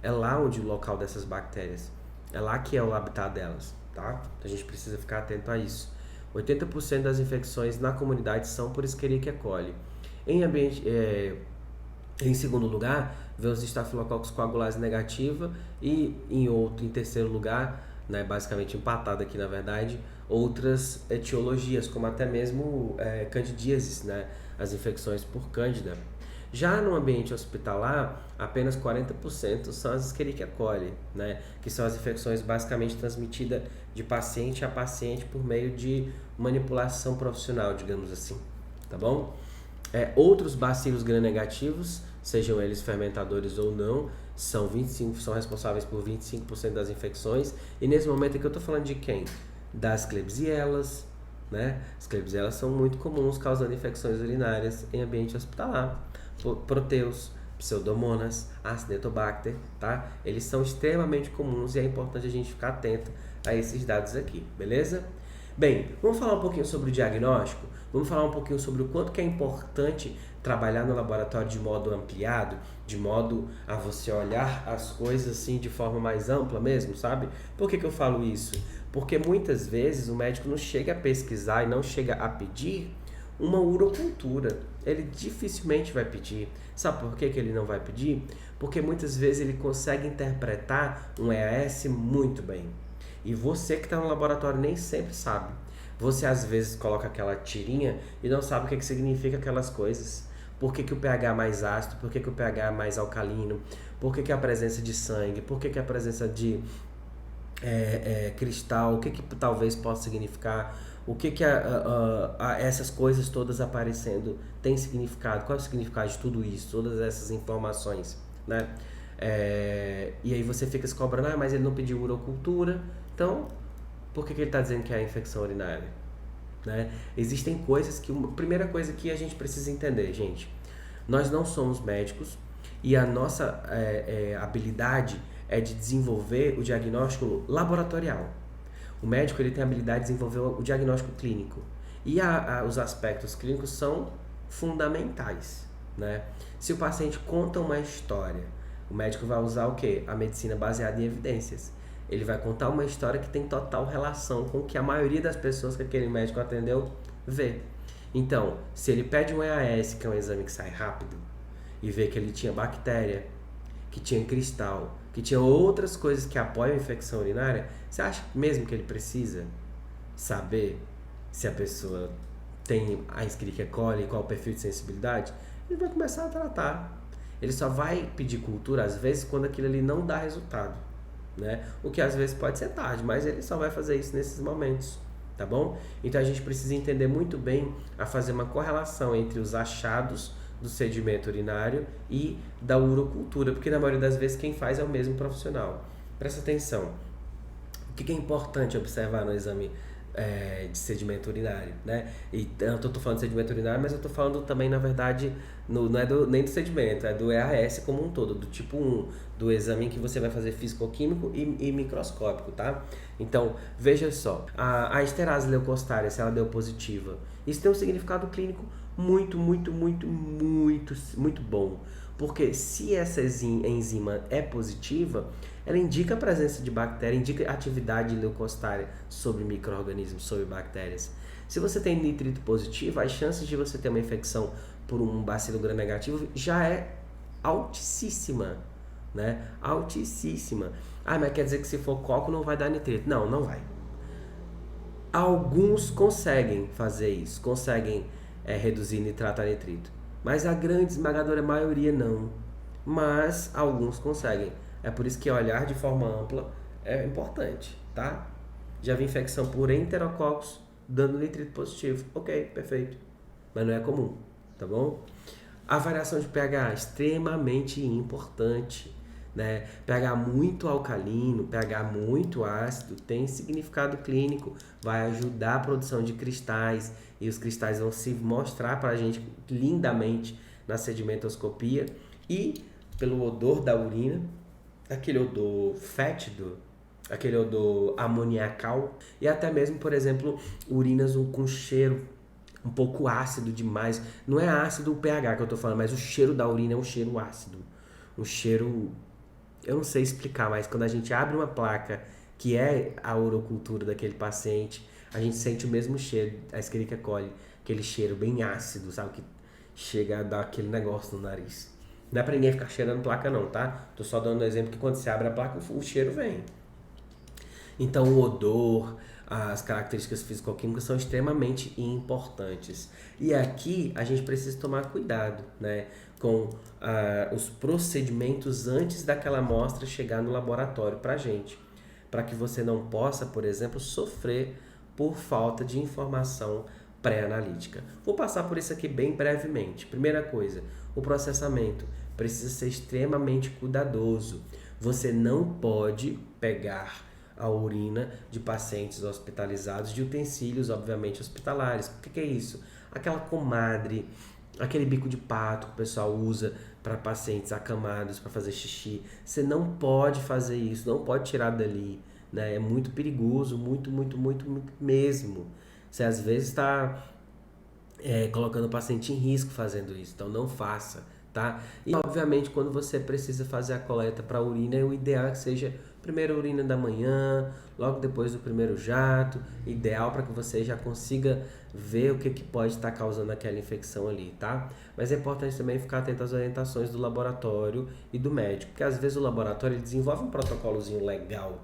É lá onde o local dessas bactérias. É lá que é o habitat delas, tá? Então a gente precisa ficar atento a isso. 80% das infecções na comunidade são por Escherichia coli. Em segundo lugar, vem os Staphylococcus coagulase negativa e em terceiro lugar, né, basicamente empatado aqui na verdade, outras etiologias, como até mesmo candidíases, né, as infecções por cândida. Já no ambiente hospitalar, apenas 40% são as Escherichia coli, né, que são as infecções basicamente transmitidas de paciente a paciente por meio de manipulação profissional, digamos assim, tá bom? Outros bacilos gram-negativos, sejam eles fermentadores ou não, são responsáveis por 25% das infecções. E nesse momento aqui eu estou falando de quem? Das Klebsielas, né? As Klebsiella são muito comuns, causando infecções urinárias em ambiente hospitalar. Proteus, Pseudomonas, Acinetobacter, tá? Eles são extremamente comuns e é importante a gente ficar atento a esses dados aqui, beleza? Bem, vamos falar um pouquinho sobre o diagnóstico? Vamos falar um pouquinho sobre o quanto que é importante trabalhar no laboratório de modo ampliado, de modo a você olhar as coisas assim de forma mais ampla mesmo, sabe? Por que eu falo isso? Porque muitas vezes o médico não chega a pesquisar e não chega a pedir uma urocultura. Ele dificilmente vai pedir. Sabe por que ele não vai pedir? Porque muitas vezes ele consegue interpretar um EAS muito bem. E você que está no laboratório nem sempre sabe. Você às vezes coloca aquela tirinha e não sabe o que significa aquelas coisas. Por que o pH é mais ácido? Por que o pH é mais alcalino? Por que a presença de sangue? Por que a presença de cristal? O que talvez possa significar? O que essas coisas todas aparecendo tem significado? Qual é o significado de tudo isso? Todas essas informações, né? E aí você fica se cobrando, mas ele não pediu urocultura, então por que ele está dizendo que é a infecção urinária? Né? Existem coisas que... Primeira coisa que a gente precisa entender, gente, nós não somos médicos e a nossa habilidade é de desenvolver o diagnóstico laboratorial. O médico ele tem a habilidade de desenvolver o diagnóstico clínico e os aspectos clínicos são fundamentais, né? Se o paciente conta uma história, o médico vai usar o quê? A medicina baseada em evidências. Ele vai contar uma história que tem total relação com o que a maioria das pessoas que aquele médico atendeu vê. Então, se ele pede um EAS, que é um exame que sai rápido, e vê que ele tinha bactéria, que tinha cristal, que tinha outras coisas que apoiam a infecção urinária, você acha mesmo que ele precisa saber se a pessoa tem a Escherichia coli e qual o perfil de sensibilidade? Ele vai começar a tratar. Ele só vai pedir cultura, às vezes, quando aquilo ali não dá resultado, né? O que às vezes pode ser tarde, mas ele só vai fazer isso nesses momentos, tá bom? Então a gente precisa entender muito bem a fazer uma correlação entre os achados do sedimento urinário e da urocultura, porque na maioria das vezes quem faz é o mesmo profissional. Presta atenção, o que é importante observar no exame de sedimento urinário, né? E eu tô falando de sedimento urinário, mas eu tô falando também, na verdade, não é nem do sedimento, é do EAS como um todo, do tipo 1, do exame que você vai fazer físico-químico e microscópico, tá? Então, veja só, a esterase leucostária, se ela deu positiva, isso tem um significado clínico muito bom, porque se essa enzima é positiva, ela indica a presença de bactéria, indica atividade leucostária sobre micro-organismos, sobre bactérias. Se você tem nitrito positivo, as chances de você ter uma infecção por um bacilo gram-negativo já é altíssima, né? Altíssima. Mas quer dizer que se for coco não vai dar nitrito? Não, não vai. Alguns conseguem fazer isso, conseguem reduzir nitrato a nitrito, mas a grande esmagadora maioria não. Mas alguns conseguem. É por isso que olhar de forma ampla é importante, tá? Já vi infecção por enterococos dando nitrito positivo. Ok, perfeito. Mas não é comum, tá bom? A variação de pH é extremamente importante, né? pH muito alcalino, pH muito ácido tem significado clínico, vai ajudar a produção de cristais e os cristais vão se mostrar para a gente lindamente na sedimentoscopia e pelo odor da urina, aquele odor fétido, aquele odor amoniacal e até mesmo, por exemplo, urinas com cheiro um pouco ácido demais. Não é ácido o pH que eu tô falando, mas o cheiro da urina é um cheiro ácido. Um cheiro... Eu não sei explicar, mas quando a gente abre uma placa que é a urocultura daquele paciente, a gente sente o mesmo cheiro, a Escherichia coli, aquele cheiro bem ácido, sabe? Que chega a dar aquele negócio no nariz. Não é pra ninguém ficar cheirando placa não, tá? Tô só dando um exemplo que quando você abre a placa, o cheiro vem. Então o odor, as características físico-químicas são extremamente importantes. E aqui a gente precisa tomar cuidado, né, com os procedimentos antes daquela amostra chegar no laboratório para a gente. Para que você não possa, por exemplo, sofrer por falta de informação pré-analítica. Vou passar por isso aqui bem brevemente. Primeira coisa, o processamento precisa ser extremamente cuidadoso. Você não pode pegar a urina de pacientes hospitalizados, de utensílios, obviamente, hospitalares. O que é isso? Aquela comadre, aquele bico de pato que o pessoal usa para pacientes acamados, para fazer xixi. Você não pode fazer isso, não pode tirar dali, né? É muito perigoso, muito, muito, muito, muito mesmo. Você às vezes está colocando o paciente em risco fazendo isso, então não faça, tá? E obviamente quando você precisa fazer a coleta para urina, o ideal é que seja primeira urina da manhã, logo depois do primeiro jato, ideal para que você já consiga ver o que pode estar causando aquela infecção ali, tá? Mas é importante também ficar atento às orientações do laboratório e do médico, porque às vezes o laboratório ele desenvolve um protocolozinho legal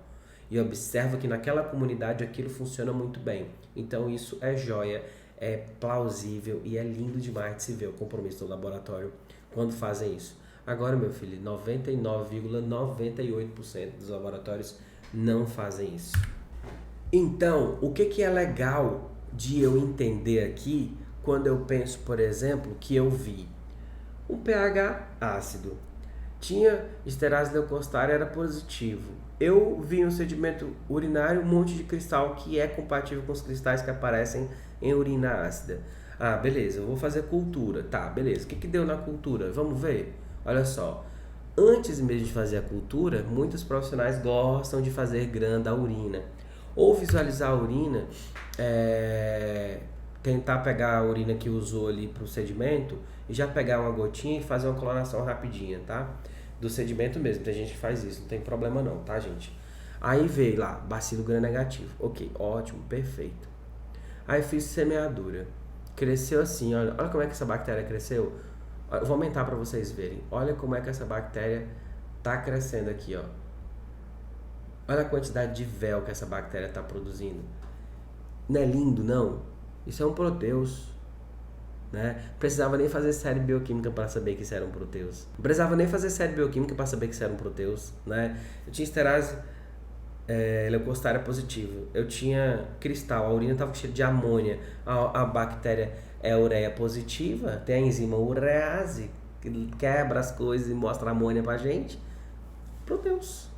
e observa que naquela comunidade aquilo funciona muito bem. Então isso é joia, é plausível e é lindo demais de se ver o compromisso do laboratório quando fazem isso. Agora, meu filho, 99,98% dos laboratórios não fazem isso. Então, o que é legal de eu entender aqui quando eu penso, por exemplo, que eu vi um pH ácido, tinha esterase leucostária, era positivo. Eu vi um sedimento urinário, um monte de cristal que é compatível com os cristais que aparecem em urina ácida. Ah, beleza, eu vou fazer cultura. Tá, beleza. O que deu na cultura? Vamos ver? Olha só. Antes mesmo de fazer a cultura, muitos profissionais gostam de fazer GRAM da urina. Ou visualizar a urina, tentar pegar a urina que usou ali para o sedimento e já pegar uma gotinha e fazer uma cloração rapidinha, tá? Do sedimento mesmo, tem gente que faz isso, não tem problema não, tá, gente? Aí veio lá, bacilo gram negativo. Ok, ótimo, perfeito. Aí fiz semeadura. Cresceu assim, olha como é que essa bactéria cresceu. Eu vou aumentar para vocês verem. Olha como é que essa bactéria tá crescendo aqui, ó. Olha a quantidade de véu que essa bactéria tá produzindo. Não é lindo, não? Isso é um proteus, né? Não precisava nem fazer série bioquímica para saber que isso era um proteus. Não precisava nem fazer série bioquímica para saber que isso era um proteus, né? Eu tinha esterase leucostária positiva. Eu tinha cristal, a urina estava cheia de amônia. A bactéria é ureia positiva, tem a enzima urease, que quebra as coisas e mostra a amônia pra gente. Proteus.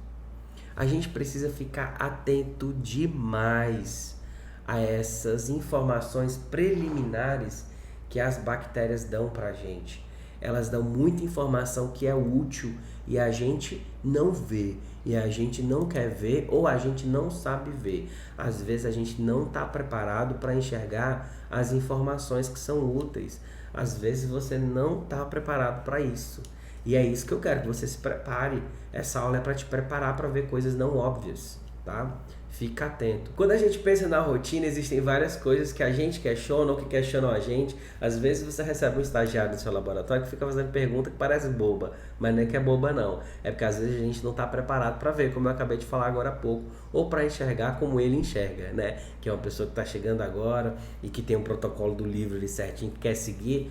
A gente precisa ficar atento demais a essas informações preliminares que as bactérias dão pra gente. Elas dão muita informação que é útil e a gente não vê, e a gente não quer ver ou a gente não sabe ver. Às vezes a gente não está preparado para enxergar as informações que são úteis. Às vezes você não está preparado para isso. E é isso que eu quero que você se prepare. Essa aula é para te preparar para ver coisas não óbvias, tá? Fica atento. Quando a gente pensa na rotina, existem várias coisas que a gente questiona ou que questionam a gente. Às vezes você recebe um estagiário no seu laboratório que fica fazendo pergunta que parece boba, mas não é que é boba não. É porque às vezes a gente não está preparado para ver, como eu acabei de falar agora há pouco, ou para enxergar como ele enxerga, né? Que é uma pessoa que está chegando agora e que tem um protocolo do livro ali certinho, que quer seguir,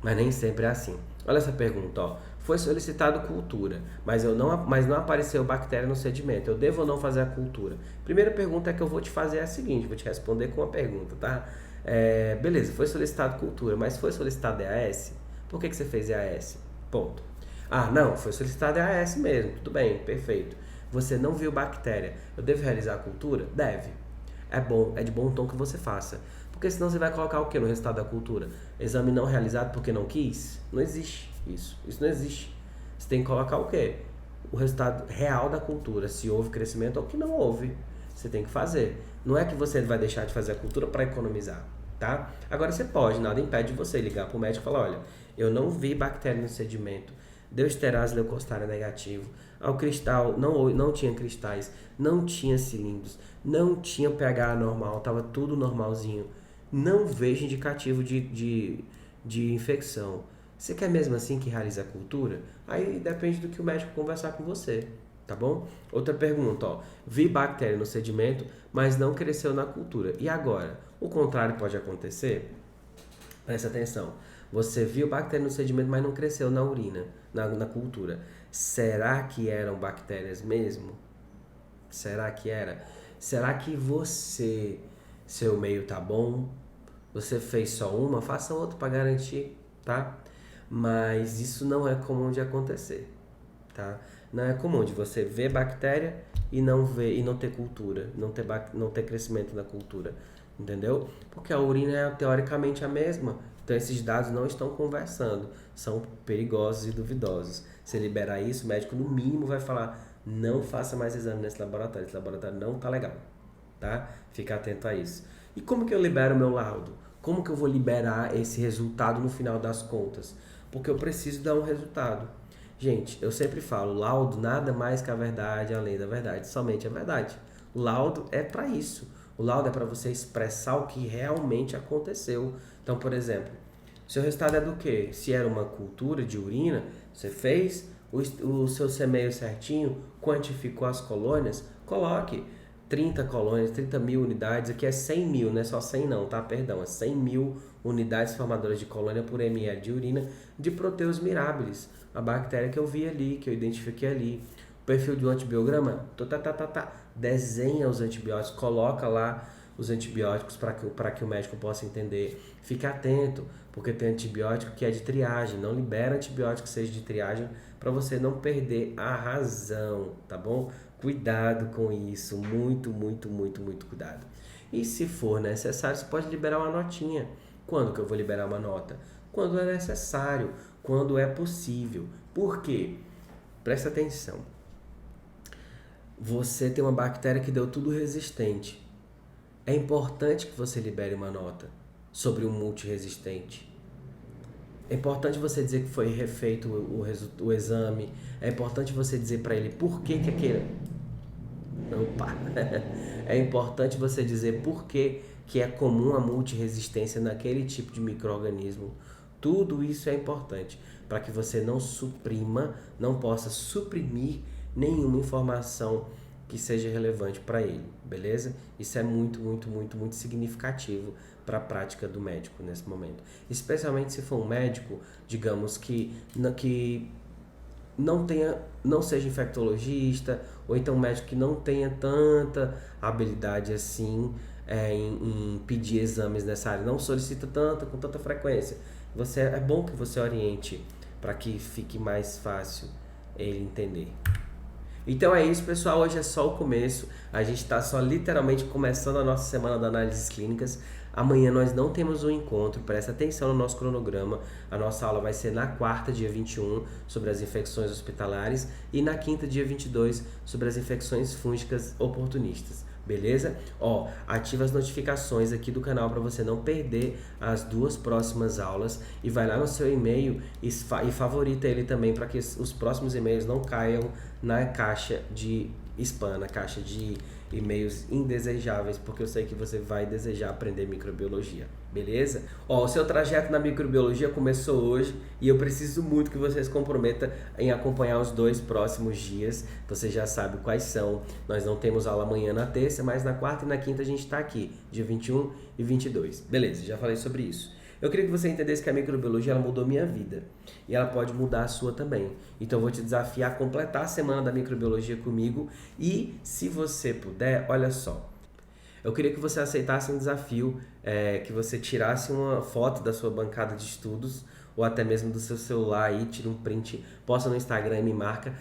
mas nem sempre é assim. Olha essa pergunta, ó. Foi solicitado cultura, mas não apareceu bactéria no sedimento. Eu devo ou não fazer a cultura? Primeira pergunta que eu vou te fazer é a seguinte, vou te responder com uma pergunta, tá? Beleza, foi solicitado cultura, mas foi solicitado EAS? Por que você fez EAS? Ponto. Ah, não, foi solicitado EAS mesmo, tudo bem, perfeito. Você não viu bactéria, eu devo realizar a cultura? Deve. É bom, é de bom tom que você faça. Porque senão você vai colocar o que no resultado da cultura? Exame não realizado porque não quis? Não existe isso. Isso não existe. Você tem que colocar o quê? O resultado real da cultura. Se houve crescimento ou que não houve. Você tem que fazer. Não é que você vai deixar de fazer a cultura para economizar, tá? Agora você pode, nada impede você ligar para o médico e falar, olha, eu não vi bactéria no sedimento, deu esterase leucostária negativo, o cristal não tinha cristais, não tinha cilindros, não tinha pH normal, estava tudo normalzinho. Não vejo indicativo de infecção. Você quer mesmo assim que realize a cultura? Aí depende do que o médico conversar com você, tá bom? Outra pergunta, ó. Vi bactéria no sedimento, mas não cresceu na cultura. E agora? O contrário pode acontecer? Presta atenção. Você viu bactéria no sedimento, mas não cresceu na urina, na cultura. Será que eram bactérias mesmo? Será que era? Será que seu meio tá bom? Você fez só uma? Faça outra para garantir, tá? Mas isso não é comum de acontecer, tá? Não é comum de você ver bactéria e não ter cultura, não ter crescimento na cultura, entendeu? Porque a urina é teoricamente a mesma, então esses dados não estão conversando, são perigosos e duvidosos. Se liberar isso, o médico no mínimo vai falar, não faça mais exame nesse laboratório, esse laboratório não tá legal, tá? Fica atento a isso. E como que eu libero o meu laudo? Como que eu vou liberar esse resultado no final das contas? Porque eu preciso dar um resultado. Gente, eu sempre falo, laudo nada mais que a verdade, além da verdade, somente a verdade. O laudo é para isso. O laudo é para você expressar o que realmente aconteceu. Então, por exemplo, seu resultado é do quê? Se era uma cultura de urina, você fez o seu semeio certinho, quantificou as colônias, coloque 30 colônias, 30 mil unidades, aqui é 100 mil, não é só 100 não, tá? Perdão, é 100 mil unidades formadoras de colônia por ml de urina de Proteus mirabilis, a bactéria que eu vi ali, que eu identifiquei ali. O perfil de um antibiograma, desenha os antibióticos, coloca lá os antibióticos para que o médico possa entender. Fique atento, porque tem antibiótico que é de triagem, não libera antibiótico que seja de triagem para você não perder a razão, tá bom? Cuidado com isso, muito, muito, muito, muito cuidado. E se for necessário, você pode liberar uma notinha. Quando que eu vou liberar uma nota? Quando é necessário, quando é possível. Por quê? Presta atenção. Você tem uma bactéria que deu tudo resistente. É importante que você libere uma nota sobre um multiresistente. É importante você dizer que foi refeito o exame. É importante você dizer para ele por que aquele... Opa! É importante você dizer por que é comum a multiresistência naquele tipo de micro-organismo. Tudo isso é importante para que você não possa suprimir nenhuma informação que seja relevante para ele, beleza? Isso é muito, muito, muito, muito significativo para a prática do médico nesse momento. Especialmente se for um médico, digamos, que não seja infectologista, ou então um médico que não tenha tanta habilidade assim em pedir exames nessa área, não solicita com tanta frequência. É bom que você oriente para que fique mais fácil ele entender. Então é isso, pessoal, hoje é só o começo, a gente está só literalmente começando a nossa semana de análises clínicas. Amanhã nós não temos um encontro, presta atenção no nosso cronograma, a nossa aula vai ser na quarta, dia 21, sobre as infecções hospitalares, e na quinta, dia 22, sobre as infecções fúngicas oportunistas. Beleza? Ativa as notificações aqui do canal para você não perder as 2 próximas aulas e vai lá no seu e-mail e favorita ele também para que os próximos e-mails não caiam na caixa de spam, na caixa de e-mails indesejáveis, porque eu sei que você vai desejar aprender microbiologia, beleza? O seu trajeto na microbiologia começou hoje e eu preciso muito que você se comprometa em acompanhar os 2 próximos dias. Você já sabe quais são. Nós não temos aula amanhã na terça, mas na quarta e na quinta a gente está aqui, dia 21 e 22. Beleza, já falei sobre isso. Eu queria que você entendesse que a microbiologia ela mudou minha vida e ela pode mudar a sua também. Então eu vou te desafiar a completar a semana da microbiologia comigo e, se você puder, olha só, eu queria que você aceitasse um desafio, que você tirasse uma foto da sua bancada de estudos ou até mesmo do seu celular aí, tira um print, posta no Instagram e me marca,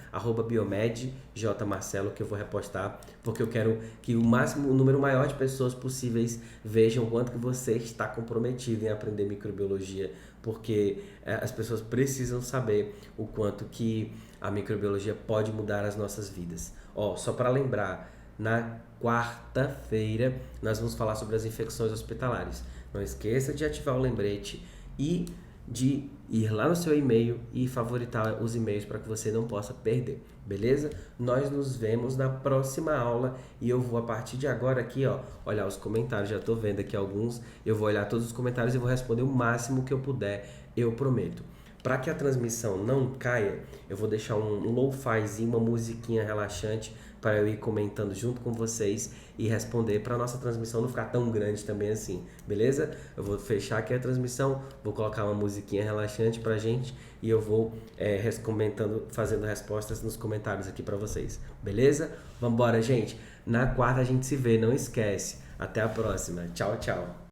@biomedjmarcelo, que eu vou repostar, porque eu quero que o número maior de pessoas possíveis vejam o quanto que você está comprometido em aprender microbiologia, porque as pessoas precisam saber o quanto que a microbiologia pode mudar as nossas vidas. Só para lembrar, na quarta-feira nós vamos falar sobre as infecções hospitalares. Não esqueça de ativar o lembrete e de ir lá no seu e-mail e favoritar os e-mails para que você não possa perder, beleza? Nós nos vemos na próxima aula e eu vou a partir de agora aqui, olhar os comentários, já estou vendo aqui alguns, eu vou olhar todos os comentários e vou responder o máximo que eu puder, eu prometo. Para que a transmissão não caia, eu vou deixar um lo-fizinho, uma musiquinha relaxante para eu ir comentando junto com vocês e responder, para a nossa transmissão não ficar tão grande também assim, beleza? Eu vou fechar aqui a transmissão, vou colocar uma musiquinha relaxante pra gente e eu vou comentando, fazendo respostas nos comentários aqui para vocês, beleza? Vambora, gente! Na quarta a gente se vê, não esquece. Até a próxima. Tchau, tchau!